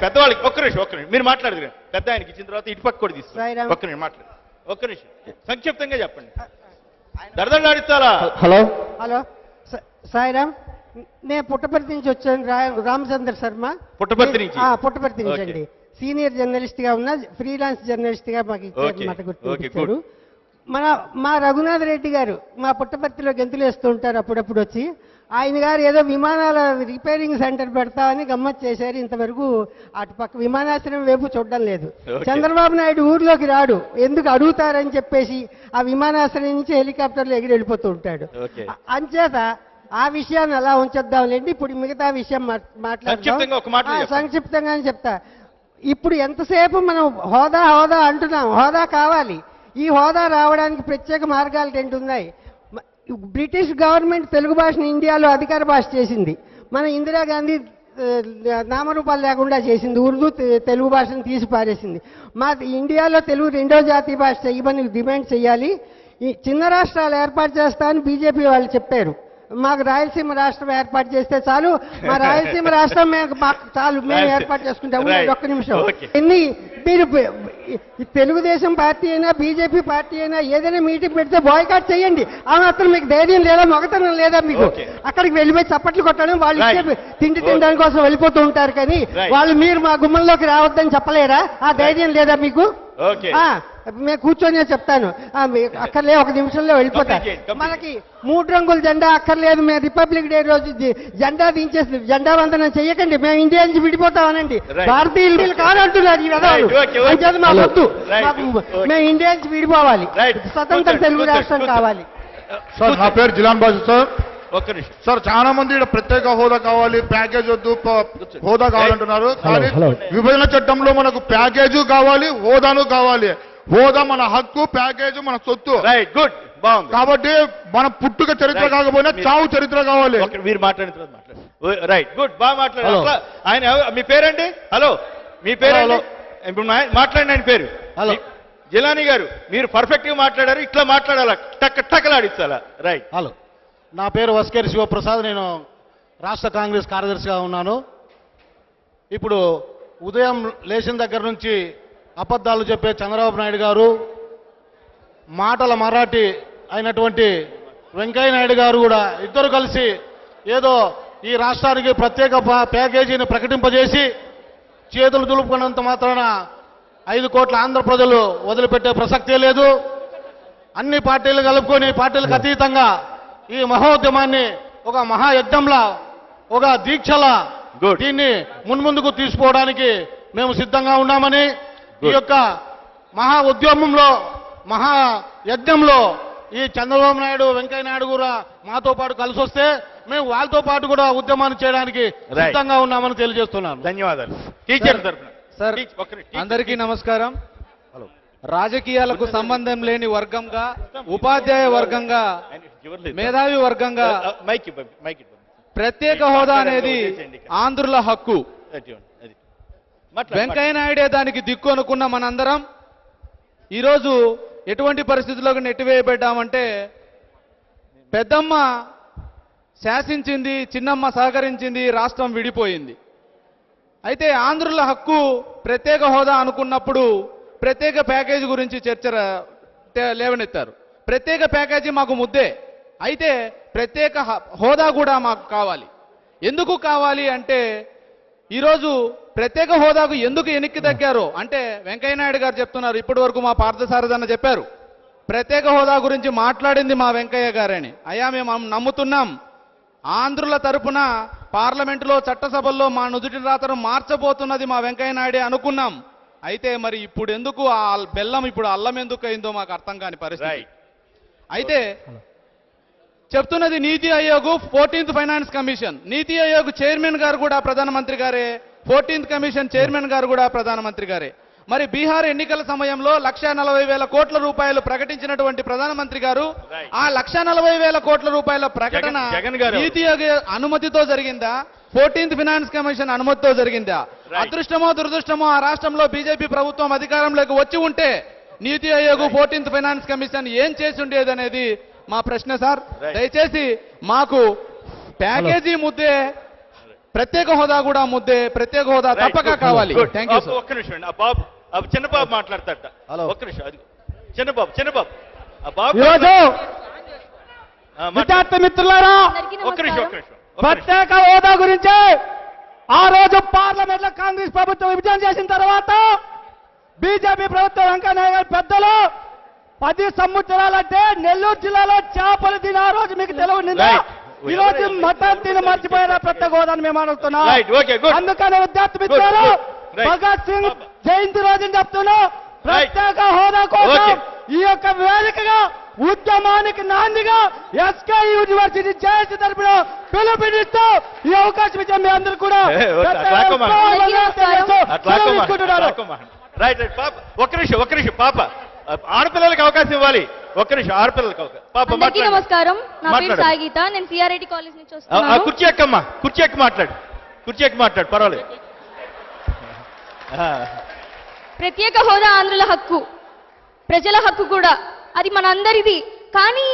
పెద్దవాళ్ళకి ఒక్క నిమిషం మీరు మాట్లాడదు. పెద్ద ఆయనకి ఇచ్చిన తర్వాత ఇటు పక్క కూడా తీసుకోండి. ఒక్క నిమిషం మాట్లాడు. ఒక్క నిమిషం సంక్షిప్తంగా చెప్పండి. దరదలాడిస్తారా? హలో సాయిరామ్, నేను పుట్టపర్తి నుంచి వచ్చాను. రామచంద్ర శర్మ, పుట్టపర్తి నుంచి అండి. సీనియర్ జర్నలిస్ట్ గా ఉన్నా, ఫ్రీలాన్స్ జర్నలిస్ట్ గా మాకు ఇచ్చారు, మాట గుర్తు. మా రఘునాథ్ రెడ్డి గారు మా పుట్టపర్తిలో గెంతులు వేస్తూ ఉంటారు అప్పుడప్పుడు వచ్చి. ఆయన గారు ఏదో విమానాల రిపేరింగ్ సెంటర్ పెడతామని గమ్మత్ చేశారు. ఇంతవరకు అటుపక్క విమానాశ్రయం వైపు చూడడం లేదు. చంద్రబాబు నాయుడు ఊర్లోకి రాడు, ఎందుకు అడుగుతారని చెప్పేసి ఆ విమానాశ్రయం నుంచి హెలికాప్టర్లో ఎగిరి వెళ్ళిపోతూ ఉంటాడు. అంచేత ఆ విషయాన్ని అలా ఉంచేద్దాంలేండి. ఇప్పుడు మిగతా విషయం మాట్లాడదాం. సంక్షిప్తంగానే చెప్తా. ఇప్పుడు ఎంతసేపు మనం హోదా హోదా అంటున్నాం. హోదా కావాలి. ఈ హోదా రావడానికి ప్రత్యేక మార్గాలు రెండు ఉన్నాయి. బ్రిటిష్ గవర్నమెంట్ తెలుగు భాషను ఇండియాలో అధికార భాష చేసింది. మన ఇందిరాగాంధీ నామరూపాలు లేకుండా చేసింది. ఉర్దూ తెలుగు భాషను తీసి పారేసింది. మా ఇండియాలో తెలుగు రెండో జాతీయ భాష చేయమని డిమాండ్ చేయాలి. ఈ చిన్న రాష్ట్రాలు ఏర్పాటు చేస్తా అని బీజేపీ వాళ్ళు చెప్పారు. మాకు రాయలసీమ రాష్ట్రం ఏర్పాటు చేస్తే చాలు, మా రాయలసీమ రాష్ట్రం మాకు చాలు, మేము ఏర్పాటు చేసుకుంటాము. ఒక్క నిమిషం. మీరు తెలుగుదేశం పార్టీ అయినా బీజేపీ పార్టీ అయినా ఏదైనా మీటింగ్ పెడితే బాయ్కాట్ చేయండి. ఆ మాత్రం మీకు ధైర్యం లేదా, మొగతనం లేదా మీకు? అక్కడికి వెళ్ళిపోయి చప్పట్లు కొట్టడం, వాళ్ళు ఇచ్చే తిండి తినడానికి కోసం వెళ్ళిపోతూ ఉంటారు. కానీ వాళ్ళు మీరు మా గుమ్మంలోకి రావద్దని చెప్పలేరా? ఆ ధైర్యం లేదా మీకు? మేము కూర్చొని చెప్తాను, అక్కర్లే, ఒక నిమిషంలో వెళ్ళిపోతా. మనకి 3 రంగుల జెండా అక్కర్లేదు. మేము రిపబ్లిక్ డే రోజు జెండా దించేసి జెండా వందనం చెయ్యకండి, మేము ఇండియా నుంచి విడిపోతామనండి. భారతీయులు కాదంటున్నారు ఈ విధాలు. అంచేది మా వద్దు, మేము ఇండియా నుంచి విడిపోవాలి, స్వతంత్ర తెలుగు రాష్ట్రం కావాలి. సార్ నా పేరు జిలాన్ బాజు సార్. సార్ చాలా మంది ఇక్కడ ప్రత్యేక హోదా కావాలి, ప్యాకేజ్ వద్దు, హోదా కావాలంటున్నారు. కానీ విభజన చట్టంలో మనకు ప్యాకేజీ కావాలి, హోదాను కావాలి. హోదా మన హక్కు, ప్యాకేజ్ మన సొత్తు. రైట్, గుడ్, బాగుంది. కాబట్టి మన పుట్టుక చరిత్ర కాకపోయినా చావు చరిత్ర కావాలి. మీరు మాట్లాడిన రైట్, గుడ్, బాగా మాట్లాడారు. ఆయన మీ పేరండి? హలో, మీ పేరండి? ఇప్పుడు మాట్లాడిన ఆయన పేరు? హలో జిలానీ గారు, మీరు పర్ఫెక్ట్ గా మాట్లాడారు. ఇట్లా మాట్లాడాలా, టక్కలాడిస్తాలా? రైట్. హలో, నా పేరు వస్కేరి శివప్రసాద్. నేను రాష్ట్ర కాంగ్రెస్ కార్యదర్శిగా ఉన్నాను. ఇప్పుడు ఉదయం లేచిన దగ్గర నుంచి అబద్ధాలు చెప్పే చంద్రబాబు నాయుడు గారు, మాటల మరాఠీ అయినటువంటి వెంకయ్య నాయుడు గారు కూడా ఇద్దరు కలిసి ఏదో ఈ రాష్ట్రానికి ప్రత్యేక ప్యాకేజీని ప్రకటింపజేసి చేతులు దులుపుకున్నంత మాత్రాన 5 కోట్ల ఆంధ్ర ప్రజలు వదిలిపెట్టే ప్రసక్తే లేదు. అన్ని పార్టీలు కలుపుకొని పార్టీలకు అతీతంగా ఈ మహోద్యమాన్ని ఒక మహాయజ్ఞంలా, ఒక దీక్షలా దీన్ని మున్ముందుకు తీసుకోవడానికి మేము సిద్ధంగా ఉన్నామని, ఈ యొక్క మహా ఉద్యమంలో, మహా యజ్ఞంలో ఈ చంద్రబాబు నాయుడు, వెంకయ్య నాయుడు కూడా మాతో పాటు కలిసి వస్తే మేము వాళ్ళతో పాటు కూడా ఉద్యమాన్ని చేయడానికి సిద్ధంగా ఉన్నామని తెలియజేస్తున్నాను. ధన్యవాదాలు. సార్ అందరికీ నమస్కారం. రాజకీయాలకు సంబంధం లేని వర్గంగా, ఉపాధ్యాయ వర్గంగా, మేధావి వర్గంగా ప్రత్యేక హోదా అనేది ఆంధ్రుల హక్కు. వెంకయ్య నాయుడే దానికి దిక్కు అనుకున్న మనందరం ఈరోజు ఎటువంటి పరిస్థితుల్లోకి నెట్టివేయబడ్డామంటే, పెద్దమ్మ శాసించింది, చిన్నమ్మ సహకరించింది, రాష్ట్రం విడిపోయింది. అయితే ఆంధ్రుల హక్కు ప్రత్యేక హోదా అనుకున్నప్పుడు ప్రత్యేక ప్యాకేజీ గురించి చర్చ లేవనెత్తారు. ప్రత్యేక ప్యాకేజీ మాకు ముద్దే, అయితే ప్రత్యేక హోదా కూడా మాకు కావాలి. ఎందుకు కావాలి అంటే, ఈరోజు ప్రత్యేక హోదాకు ఎందుకు వెనక్కి తగ్గారు అంటే, వెంకయ్య నాయుడు గారు చెప్తున్నారు, ఇప్పటి వరకు మా పార్థసారథన్న చెప్పారు, ప్రత్యేక హోదా గురించి మాట్లాడింది మా వెంకయ్య గారని. అయ్యా మేము నమ్ముతున్నాం, ఆంధ్రుల తరపున పార్లమెంటులో చట్టసభల్లో మా నుదుటి రాతను మార్చబోతున్నది మా వెంకయ్య నాయుడే అనుకున్నాం. అయితే మరి ఇప్పుడు ఎందుకు ఆ బెల్లం ఇప్పుడు అల్లం ఎందుకు అయిందో మాకు అర్థం కాని పరిస్థితి. అయితే చెప్తున్నది నీతి ఆయోగ్ 14th ఫైనాన్స్ కమిషన్. నీతి ఆయోగ్ చైర్మన్ గారు కూడా ప్రధానమంత్రి గారే, 14th కమిషన్ చైర్మన్ గారు కూడా ప్రధానమంత్రి గారే. మరి బీహార్ ఎన్నికల సమయంలో 1,40,000 కోట్ల రూపాయలు ప్రకటించినటువంటి ప్రధానమంత్రి గారు ఆ 1,40,000 కోట్ల రూపాయల ప్రకటన నీతి ఆయోగ్ అనుమతితో జరిగిందా, 14th ఫైనాన్స్ కమిషన్ అనుమతితో జరిగిందా? అదృష్టమో దురదృష్టమో ఆ రాష్ట్రంలో బీజేపీ ప్రభుత్వం అధికారంలోకి వచ్చి ఉంటే నీతి ఆయోగ్ 14th ఫైనాన్స్ కమిషన్ ఏం చేసి ఉండేది అనేది మా ప్రశ్న సార్. దయచేసి మాకు ప్యాకేజీ ముద్దే, ప్రత్యేక హోదా కూడా ముద్దే, ప్రత్యేక హోదా తప్పక కావాలి. Thank you sir. ఒక్క నిమిషం అండి. ఆ బాబు చిన్న బాబు మాట్లాడతాట. ఒక్క నిమిషం. అది చిన్న బాబు ఆ బాబు ఈరోజు విద్యార్థి మిత్రులారా, ఒక్క నిమిషం. ప్రత్యేక హోదా గురించి ఆ రోజు పార్లమెంట్ లో కాంగ్రెస్ ప్రభుత్వం విభజన చేసిన తర్వాత బీజేపీ ప్రభుత్వం వెంకయ్య గారి పెద్దలు 10 సంవత్సరాలంటే నెల్లూరు జిల్లాలో చేపలు తిని ఆ రోజు మీకు తెలియనిందా? ఈ రోజు మటన్ తిని మర్చిపోయిన ప్రత్యేక హోదాని మేము అడుగుతున్నాం. అందుకని విద్యార్థి మిత్రులు భగత్ సింగ్ జయంతి రోజుని చెప్తున్నాం, ప్రత్యేక హోదా కోసం ఈ యొక్క వేదికగా ఉద్యమానికి నాందిగా ఎస్కే యూనివర్సిటీ జేఏసీ తరపున పిలుపునిస్తూ ఈ అవకాశం ఇచ్చే మీ అందరూ కూడా ఒక్క నిమిషం పాప, ఆడపిల్లలకి అవకాశం ఇవ్వాలి. ఒక్క నిమిషం, ఆడపిల్లలకి పాప. అందరికీ నమస్కారం. నా పేరు సాయి గీత. నేను సిఆర్ఐటి కాలేజ్ నుంచి వస్తున్నాను. కుర్చీ ఎక్కి మాట్లాడు, పర్వాలేదు. ప్రత్యేక హోదా ఆంధ్రుల హక్కు, ప్రజల హక్కు కూడా, అది మనందరిది. కానీ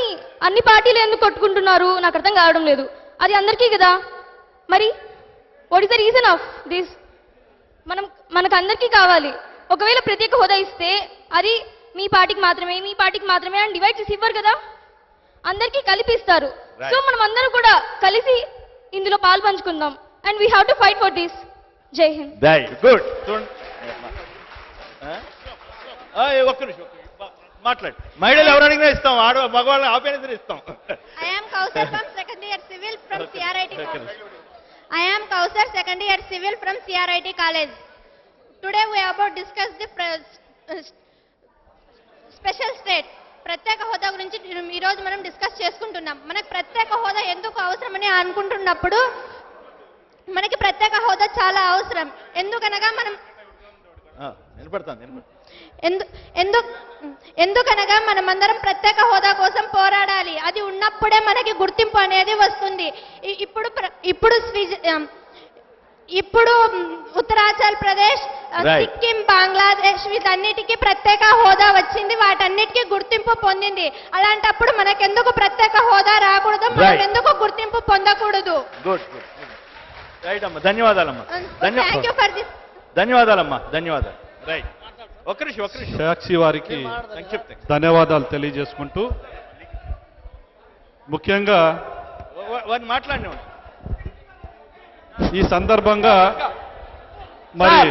అన్ని పార్టీలు ఎందుకు కొట్టుకుంటున్నారు నాకు అర్థం కావడం లేదు. అది అందరికీ కదా. మరి what is the reason of this? మనకు అందరికీ కావాలి. ఒకవేళ ప్రత్యేక హోదా ఇస్తే అది మీ పార్టీకి మాత్రమే అని డివైడ్ చేసి ఇవ్వరు కదా, అందరికీ కలిపిస్తారు. సో మనం అందరం కూడా కలిసి ఇందులో పాలు పంచుకుందాం. And we have to fight for this. Jai Hind. Good. ఒక్క నిమిషం మాట్లాడు. మహిళలు ఎవరు అడిగినా ఇస్తాం, మగవాళ్ళని ఆపేనా సరే ఇస్తాం. I am Kausar from second year civil from CRIT college. I am Kausar, second year civil from CRIT college. Today we are about discuss the special state ప్రత్యేక హోదా గురించి ఈ రోజు మనం డిస్కస్ చేసుకుంటున్నాం. మనకు ప్రత్యేక హోదా ఎందుకు అవసరమని అనుకుంటున్నప్పుడు మనకి ప్రత్యేక హోదా చాలా అవసరం. ఎందుకనగా మనమందరం ప్రత్యేక హోదా కోసం పోరాడాలి. అది ఉన్నప్పుడే మనకి గుర్తింపు అనేది వస్తుంది. ఇప్పుడు ఉత్తరాచల్ ప్రదేశ్, సిక్కిం, బంగ్లాదేశ్ వీటన్నిటికీ ప్రత్యేక హోదా వచ్చింది, వాటన్నిటికీ గుర్తింపు పొందింది. అలాంటప్పుడు మనకెందుకు ప్రత్యేక హోదా రాకూడదు, మనం ఎందుకు గుర్తింపు పొందకూడదు? రైట్ అమ్మా, ధన్యవాదాలమ్మా. ధన్యవాదాలు. రైట్. ఒక్క నిమిషం. సాక్షి వారికి ధన్యవాదాలు తెలియజేసుకుంటూ ముఖ్యంగా మాట్లాడిన ఈ సందర్భంగా మరి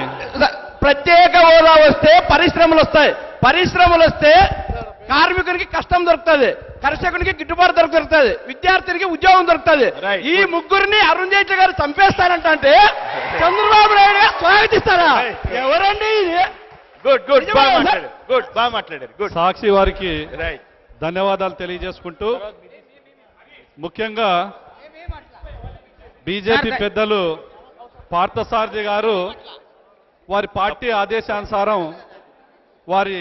ప్రత్యేక హోదా వస్తే పరిశ్రమలు వస్తే కార్మికునికి కష్టం దొరుకుతుంది, కర్షకునికి గిట్టుబాటు దొరుకుతుంది, విద్యార్థినికి ఉద్యోగం దొరుకుతుంది. ఈ ముగ్గురిని అరుణ్ జైట్లీ గారు చంపేస్తారంటే చంద్రబాబు నాయుడు స్వాగతిస్తారా? ఎవరండి ఇది? బాగా మాట్లాడారు. సాక్షి వారికి ధన్యవాదాలు తెలియజేసుకుంటూ ముఖ్యంగా బీజేపీ పెద్దలు పార్థసారథి గారు వారి పార్టీ ఆదేశానుసారం వారి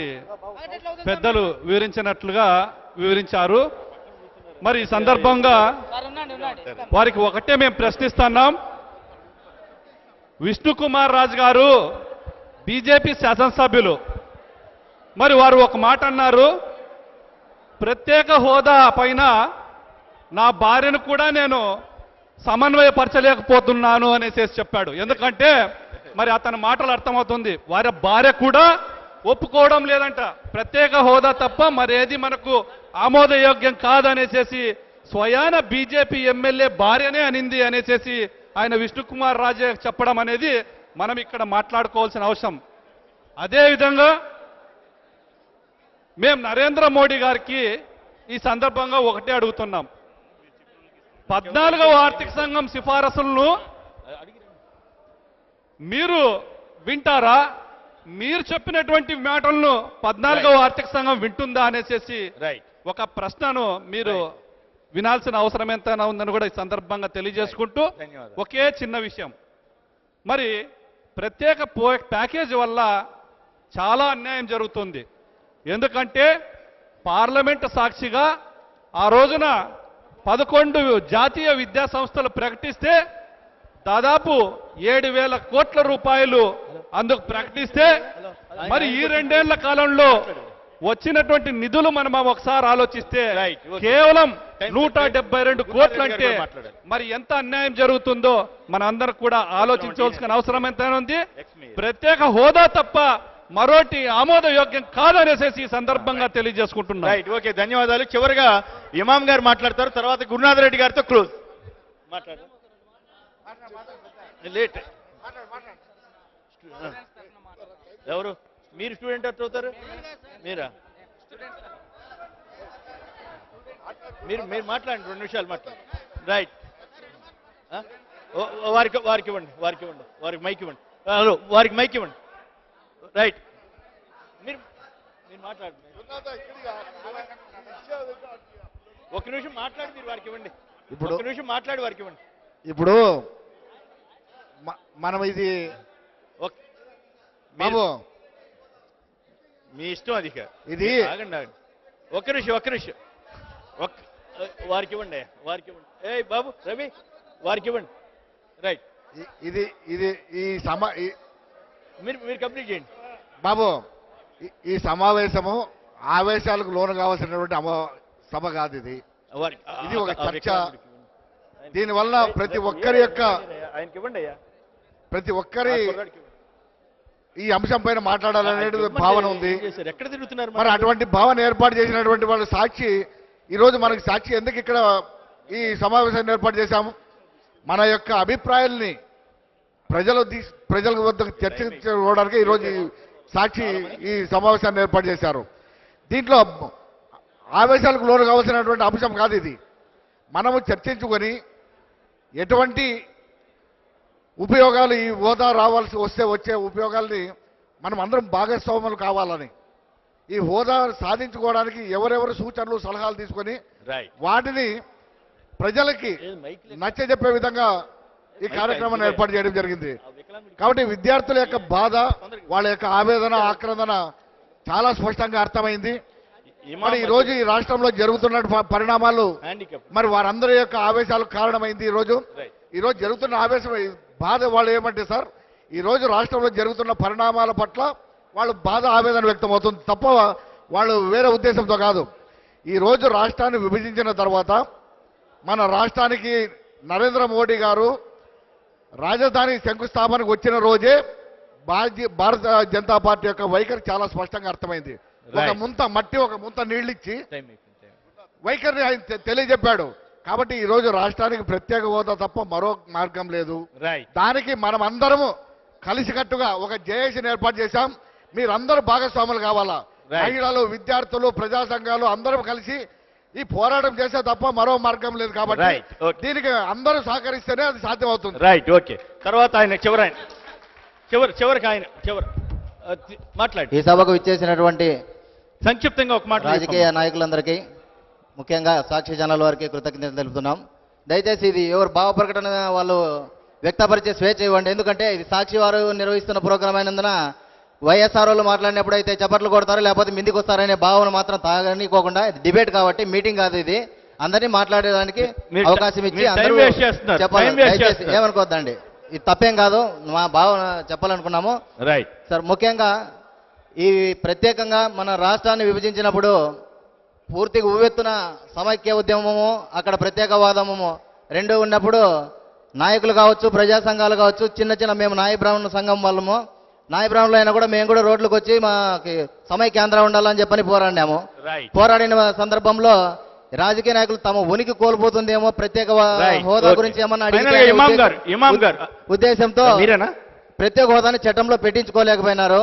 పెద్దలు వివరించారు. మరి ఈ సందర్భంగా వారికి ఒకటే మేము ప్రశ్నిస్తున్నాం. విష్ణు కుమార్ రాజు గారు బీజేపీ శాసనసభ్యులు, మరి వారు ఒక మాట అన్నారు, ప్రత్యేక హోదా పైన నా భార్యను కూడా నేను సమన్వయపరచలేకపోతున్నాను అనేసి చెప్పాడు. ఎందుకంటే మరి అతని మాటలు అర్థమవుతుంది, వారి భార్య కూడా ఒప్పుకోవడం లేదంట. ప్రత్యేక హోదా తప్ప మరేది మనకు ఆమోదయోగ్యం కాదనేసి స్వయాన బీజేపీ ఎమ్మెల్యే భార్యనే అనింది అనేసి ఆయన విష్ణుకుమార్ రాజే చెప్పడం అనేది మనం ఇక్కడ మాట్లాడుకోవాల్సిన అవసరం. అదేవిధంగా మేము నరేంద్ర మోడీ గారికి ఈ సందర్భంగా ఒకటే అడుగుతున్నాం. 14వ ఆర్థిక సంఘం సిఫారసులను మీరు వింటారా? మీరు చెప్పినటువంటి మాటలను 14వ ఆర్థిక సంఘం వింటుందా అనేసి ఒక ప్రశ్నను మీరు వినాల్సిన అవసరం ఎంతైనా ఉందని కూడా ఈ సందర్భంగా తెలియజేసుకుంటూ ఒకే చిన్న విషయం, మరి ప్రత్యేక ప్యాకేజ్ వల్ల చాలా అన్యాయం జరుగుతుంది. ఎందుకంటే పార్లమెంటు సాక్షిగా ఆ రోజున 11 జాతీయ విద్యా సంస్థలు ప్రకటిస్తే దాదాపు 7,000 కోట్ల రూపాయలు అందుకు ప్రకటిస్తే మరి ఈ 2 ఏళ్ల కాలంలో వచ్చినటువంటి నిధులు మనం ఒకసారి ఆలోచిస్తే కేవలం 172 కోట్లు అంటే మరి ఎంత అన్యాయం జరుగుతుందో మన అందరూ కూడా ఆలోచించవలసిన అవసరం ఎంతైనా ఉంది. ప్రత్యేక హోదా తప్ప మరోటి ఆమోదయోగ్యం కాదనేసి ఈ సందర్భంగా తెలియజేసుకుంటున్నాం. రైట్, ఓకే, ధన్యవాదాలు. చివరిగా ఇమాం గారు మాట్లాడతారు, తర్వాత గురునాథ్ రెడ్డి గారితో క్లోజ్ మాట్లాడతారు. లేట్ ఎవరు? మీరు స్టూడెంట్ అవుతారు? మీరా? మీరు మాట్లాడండి, 2 నిమిషాలు మాట్లాడండి. రైట్, వారికి ఇవ్వండి, వారికి మైక్ ఇవ్వండి. హలో, వారికి మైక్ ఇవ్వండి. రైట్, మీరు మాట్లాడండి. 1 నిమిషం మాట్లాడి మీరు వారికి ఇవ్వండి. ఇప్పుడు 1 నిమిషం మాట్లాడి వారికి ఇవ్వండి. ఇప్పుడు మనం ఇది బాబు మీ ఇష్టం అది. ఇది ఆగండి. 1 నిమిషం వారికి ఇవ్వండి. ఏ బాబు రవి, వారికి ఇవ్వండి. రైట్, ఇది ఈ మీరు కంప్లీట్ చేయండి బాబు. ఈ సమావేశము ఆవేశాలకు లోను కావాల్సినటువంటి సభ కాదు ఇది. ఇది ఒక చర్చ. దీనివల్ల ప్రతి ఒక్కరి యొక్క ఈ అంశం పైన మాట్లాడాలనే భావన ఉంది. ఎక్కడ తిరుగుతున్నారు మరి అటువంటి భావన ఏర్పాటు చేసినటువంటి వాళ్ళు సాక్షి, ఈరోజు మనకి సాక్షి ఎందుకు ఇక్కడ ఈ సమావేశాన్ని ఏర్పాటు చేశాము? మన యొక్క అభిప్రాయాల్ని ప్రజల వద్దకు చర్చించుకోవడానికి ఈరోజు సాక్షి ఈ సమావేశాన్ని ఏర్పాటు చేశారు. దీంట్లో ఆవేశాలకు లోను కావాల్సినటువంటి అంశం కాదు ఇది. మనము చర్చించుకొని ఎటువంటి ఉపయోగాలు ఈ హోదా రావాల్సి వచ్చే ఉపయోగాల్ని మనం అందరం భాగస్వాములు కావాలని, ఈ హోదా సాధించుకోవడానికి ఎవరెవరు సూచనలు సలహాలు తీసుకొని వాటిని ప్రజలకి నచ్చజెప్పే విధంగా ఈ కార్యక్రమాన్ని ఏర్పాటు చేయడం జరిగింది. కాబట్టి విద్యార్థుల యొక్క బాధ, వాళ్ళ యొక్క ఆవేదన, ఆక్రందన చాలా స్పష్టంగా అర్థమైంది. మరి ఈ రోజు ఈ రాష్ట్రంలో జరుగుతున్న పరిణామాలు మరి వారందరి యొక్క ఆవేశాలకు కారణమైంది. ఈ రోజు జరుగుతున్న ఆవేశం బాధ వాళ్ళు ఏమంటే సార్, ఈ రోజు రాష్ట్రంలో జరుగుతున్న పరిణామాల పట్ల వాళ్ళు బాధ ఆవేదన వ్యక్తమవుతుంది తప్ప వాళ్ళు వేరే ఉద్దేశంతో కాదు. ఈ రోజు రాష్ట్రాన్ని విభజించిన తర్వాత మన రాష్ట్రానికి నరేంద్ర మోడీ గారు రాజధాని శంకుస్థాపనకు వచ్చిన రోజే భారత జనతా పార్టీ యొక్క వైఖరి చాలా స్పష్టంగా అర్థమైంది. ఒక ముంత మట్టి, ఒక ముంత నీళ్ళిచ్చి వైఖరిని ఆయన తెలియజెప్పాడు. కాబట్టి ఈ రోజు రాష్ట్రానికి ప్రత్యేక హోదా తప్ప మరో మార్గం లేదు. దానికి మనం అందరము కలిసికట్టుగా ఒక జేఏసీని ఏర్పాటు చేశాం. మీరందరూ భాగస్వాములు కావాలా. మహిళలు, విద్యార్థులు, ప్రజా సంఘాలు అందరం కలిసి ఈ పోరాటం చేసే తప్ప మరో మార్గం లేదు. కాబట్టి దీనికి అందరూ సహకరిస్తేనే అది సాధ్యం అవుతుంది. Right, okay. తర్వాత ఆయన చివరికి ఆయన మాట్లాడి ఈ సభకు విచ్చేసినటువంటి సంక్షిప్తంగా ఒక మాట రాజకీయ నాయకులందరికీ, ముఖ్యంగా సాక్షి ఛానల్ వారికి కృతజ్ఞతలు తెలుపుతున్నాం. దయచేసి ఇది ఎవరు భావ ప్రకటన వాళ్ళు వ్యక్తపరిచే స్వేచ్ఛ ఇవ్వండి. ఎందుకంటే ఇది సాక్షి వారు నిర్వహిస్తున్న ప్రోగ్రాం అయినందున వైఎస్ఆర్ వాళ్ళు మాట్లాడినప్పుడు అయితే చప్పట్లు కొడతారు, లేకపోతే మిందికి వస్తారనే భావన మాత్రం తాగనికోకుండా ఇది డిబేట్ కాబట్టి మీటింగ్ కాదు, ఇది అందరినీ మాట్లాడడానికి అవకాశం ఇచ్చి అందరూ చెప్పాలి. దయచేసి ఏమనుకోవద్దండి, ఇది తప్పేం కాదు, మా భావన చెప్పాలనుకున్నాము. రైట్ సార్, ముఖ్యంగా ఈ ప్రత్యేకంగా మన రాష్ట్రాన్ని విభజించినప్పుడు పూర్తిగా ఉవ్వెత్తున సమైక్య ఉద్యమము, అక్కడ ప్రత్యేకవాదము రెండు ఉన్నప్పుడు నాయకులు కావచ్చు, ప్రజా సంఘాలు కావచ్చు, చిన్న మేము నాయ బ్రాహ్మణ సంఘం వాళ్ళము, నాయ బ్రాహ్మణులు అయినా కూడా మేము కూడా రోడ్లకు వచ్చి మాకు సమైక్యాంధ్ర ఉండాలని చెప్పని పోరాడినాము. పోరాడిన సందర్భంలో రాజకీయ నాయకులు తమ ఉనికి కోల్పోతుందేమో, ప్రత్యేక హోదా గురించి ఏమన్నా ఉద్దేశంతో ప్రత్యేక హోదాని చట్టంలో పెట్టించుకోలేకపోయినారు.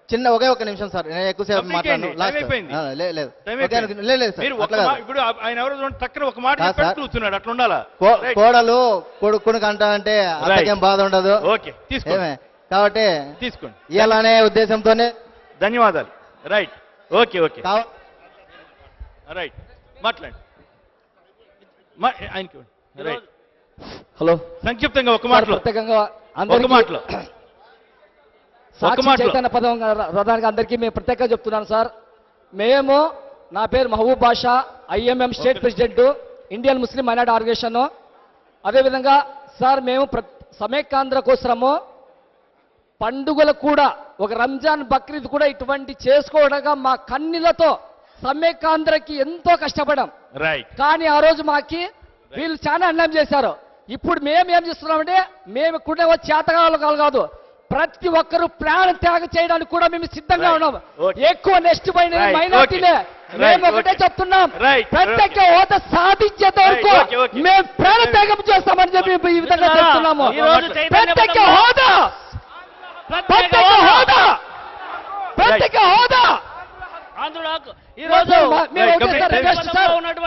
చిన్న ఒకే ఒక నిమిషం సార్, నేను ఎక్కువసేపు Complete మాట్లాడను. చేయండి. లాస్ట్ Time అయిపోయింది. లేదు Time ఒకే అయిపోయింది. నిమిషం. లేదు సార్, మీరు అట్లా కాదు. ఇప్పుడు ఆయన ఎవరో చూడండి, టక్కన ఒక మాట కాదు చెప్పి సార్. కూర్చున్నాడు, అట్లా ఉండాలా? Right. కోడలు కొడుకుని కంట అంటే అత్తకేం బాధ ఉండదు. ఓకే, తీసుకోండి. ఏమే? కాబట్టి తీసుకోండి. ఇలానే ఉద్దేశంతోనే ధన్యవాదాలు. రైట్, ఓకే ఓకే రైట్, మాట్లాడండి. ఆయనకి రైట్. హలో, సంక్షిప్తంగా ఒక మాటలో, ప్రత్యేకంగా ఒక అందరికీ మాటలో, ఒక సాక్షి మాటలో. చైతన్య పదం రథానికి అందరికీ మేము ప్రత్యేకంగా చెప్తున్నాను సార్. మేము, నా పేరు Mahaboob Basha, IMM state president, Indian Muslim minority organisation. అదేవిధంగా సార్ మేము సమైక్యాంధ్ర కోసము పండుగలు కూడా, ఒక రంజాన్ బక్రీద్ కూడా ఇటువంటి చేసుకోవడంగా మా కన్నీళ్లతో సమైక్యాంధ్రకి ఎంతో కష్టపడాం. రైట్. కానీ ఆ రోజు మాకి వీళ్ళు చాలా అన్యాయం చేశారు. ఇప్పుడు మేము ఏం చేస్తున్నామంటే, మేము కూడా చేతగాలు కాదు, ప్రతి ఒక్కరూ ప్రాణ త్యాగం చేయడానికి కూడా మేము సిద్ధంగా ఉన్నాం. ఎక్కువ నెక్స్ట్ పైన మైనార్టీలే. మేము ఒకటే చెప్తున్నాం, ప్రత్యేక హోదా సాధించేంత వరకు మేము ప్రాణ త్యాగం చేస్తామని చెప్పి ఈ విధంగా చెప్తున్నాము. ప్రత్యేక హోదా, ప్రత్యేక హోదా, ప్రత్యేక హోదా. ఈ రోజు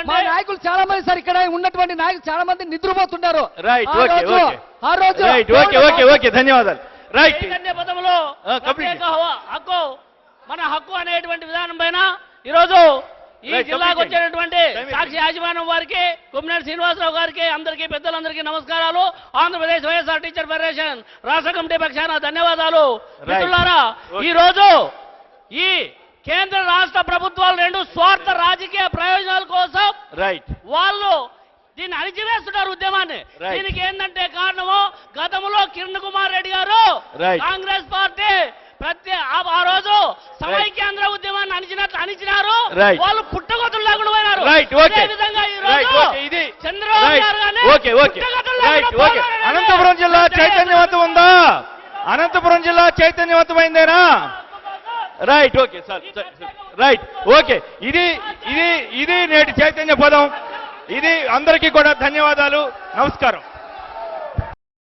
మా నాయకులు చాలా మంది సార్, ఇక్కడ ఉన్నటువంటి నాయకులు చాలా మంది నిద్రపోతున్నారు. రైట్, ఆ ఓకే రోజు- ఓకే ఆ రోజు రైట్, ఓకే ఓకే ఓకే, ధన్యవాదాలు. రైట్. చైతన్య పదంలో ప్రత్యేక హక్కు, మన హక్కు అనేటువంటి విధానం పైన ఈరోజు ఈ రైట్, జిల్లాకు కంప్లీట్ వచ్చేటటువంటి చేయండి. సాక్షి యాజమాన్యం వారికి, కుమ్మినేని శ్రీనివాసరావు గారికి, అందరికీ పెద్దలందరికీ నమస్కారాలు. ఆంధ్రప్రదేశ్ వైఎస్ఆర్ టీచర్ ఫెడరేషన్ రాష్ట్ర కమిటీ పక్షాన ధన్యవాదాలు. మిత్రులారా, ఈ రోజు ఈ కేంద్ర రాష్ట్ర ప్రభుత్వాలు రెండు స్వార్థ రాజకీయ ప్రయోజనాల కోసం రైట్ వాళ్ళు దీన్ని అణిచివేస్తున్నారు ఉద్యమాన్ని. దీనికి ఏంటంటే కారణము, గతంలో కిరణ్ కుమార్ రెడ్డి గారు కాంగ్రెస్ పార్టీ ఆ రోజు సమైక్యాంధ్ర ఉద్యమాన్ని అణిచినారు. వాళ్ళు పుట్టగొత్తులు లేకుండా పోయినారు. అదే విధంగా ఈ రోజు చంద్రబాబు గారు గాని పుట్టగొత్తులు లేకుండా పోయినారు. అనంతపురం జిల్లా చైతన్యవంతం ఉందా? అనంతపురం జిల్లా చైతన్యవంతమైందేనా? Right, okay sir, right, okay. ఇది ఇది ఇది నేటి చైతన్య పదం. ఇది అందరికీ కూడా ధన్యవాదాలు, నమస్కారం.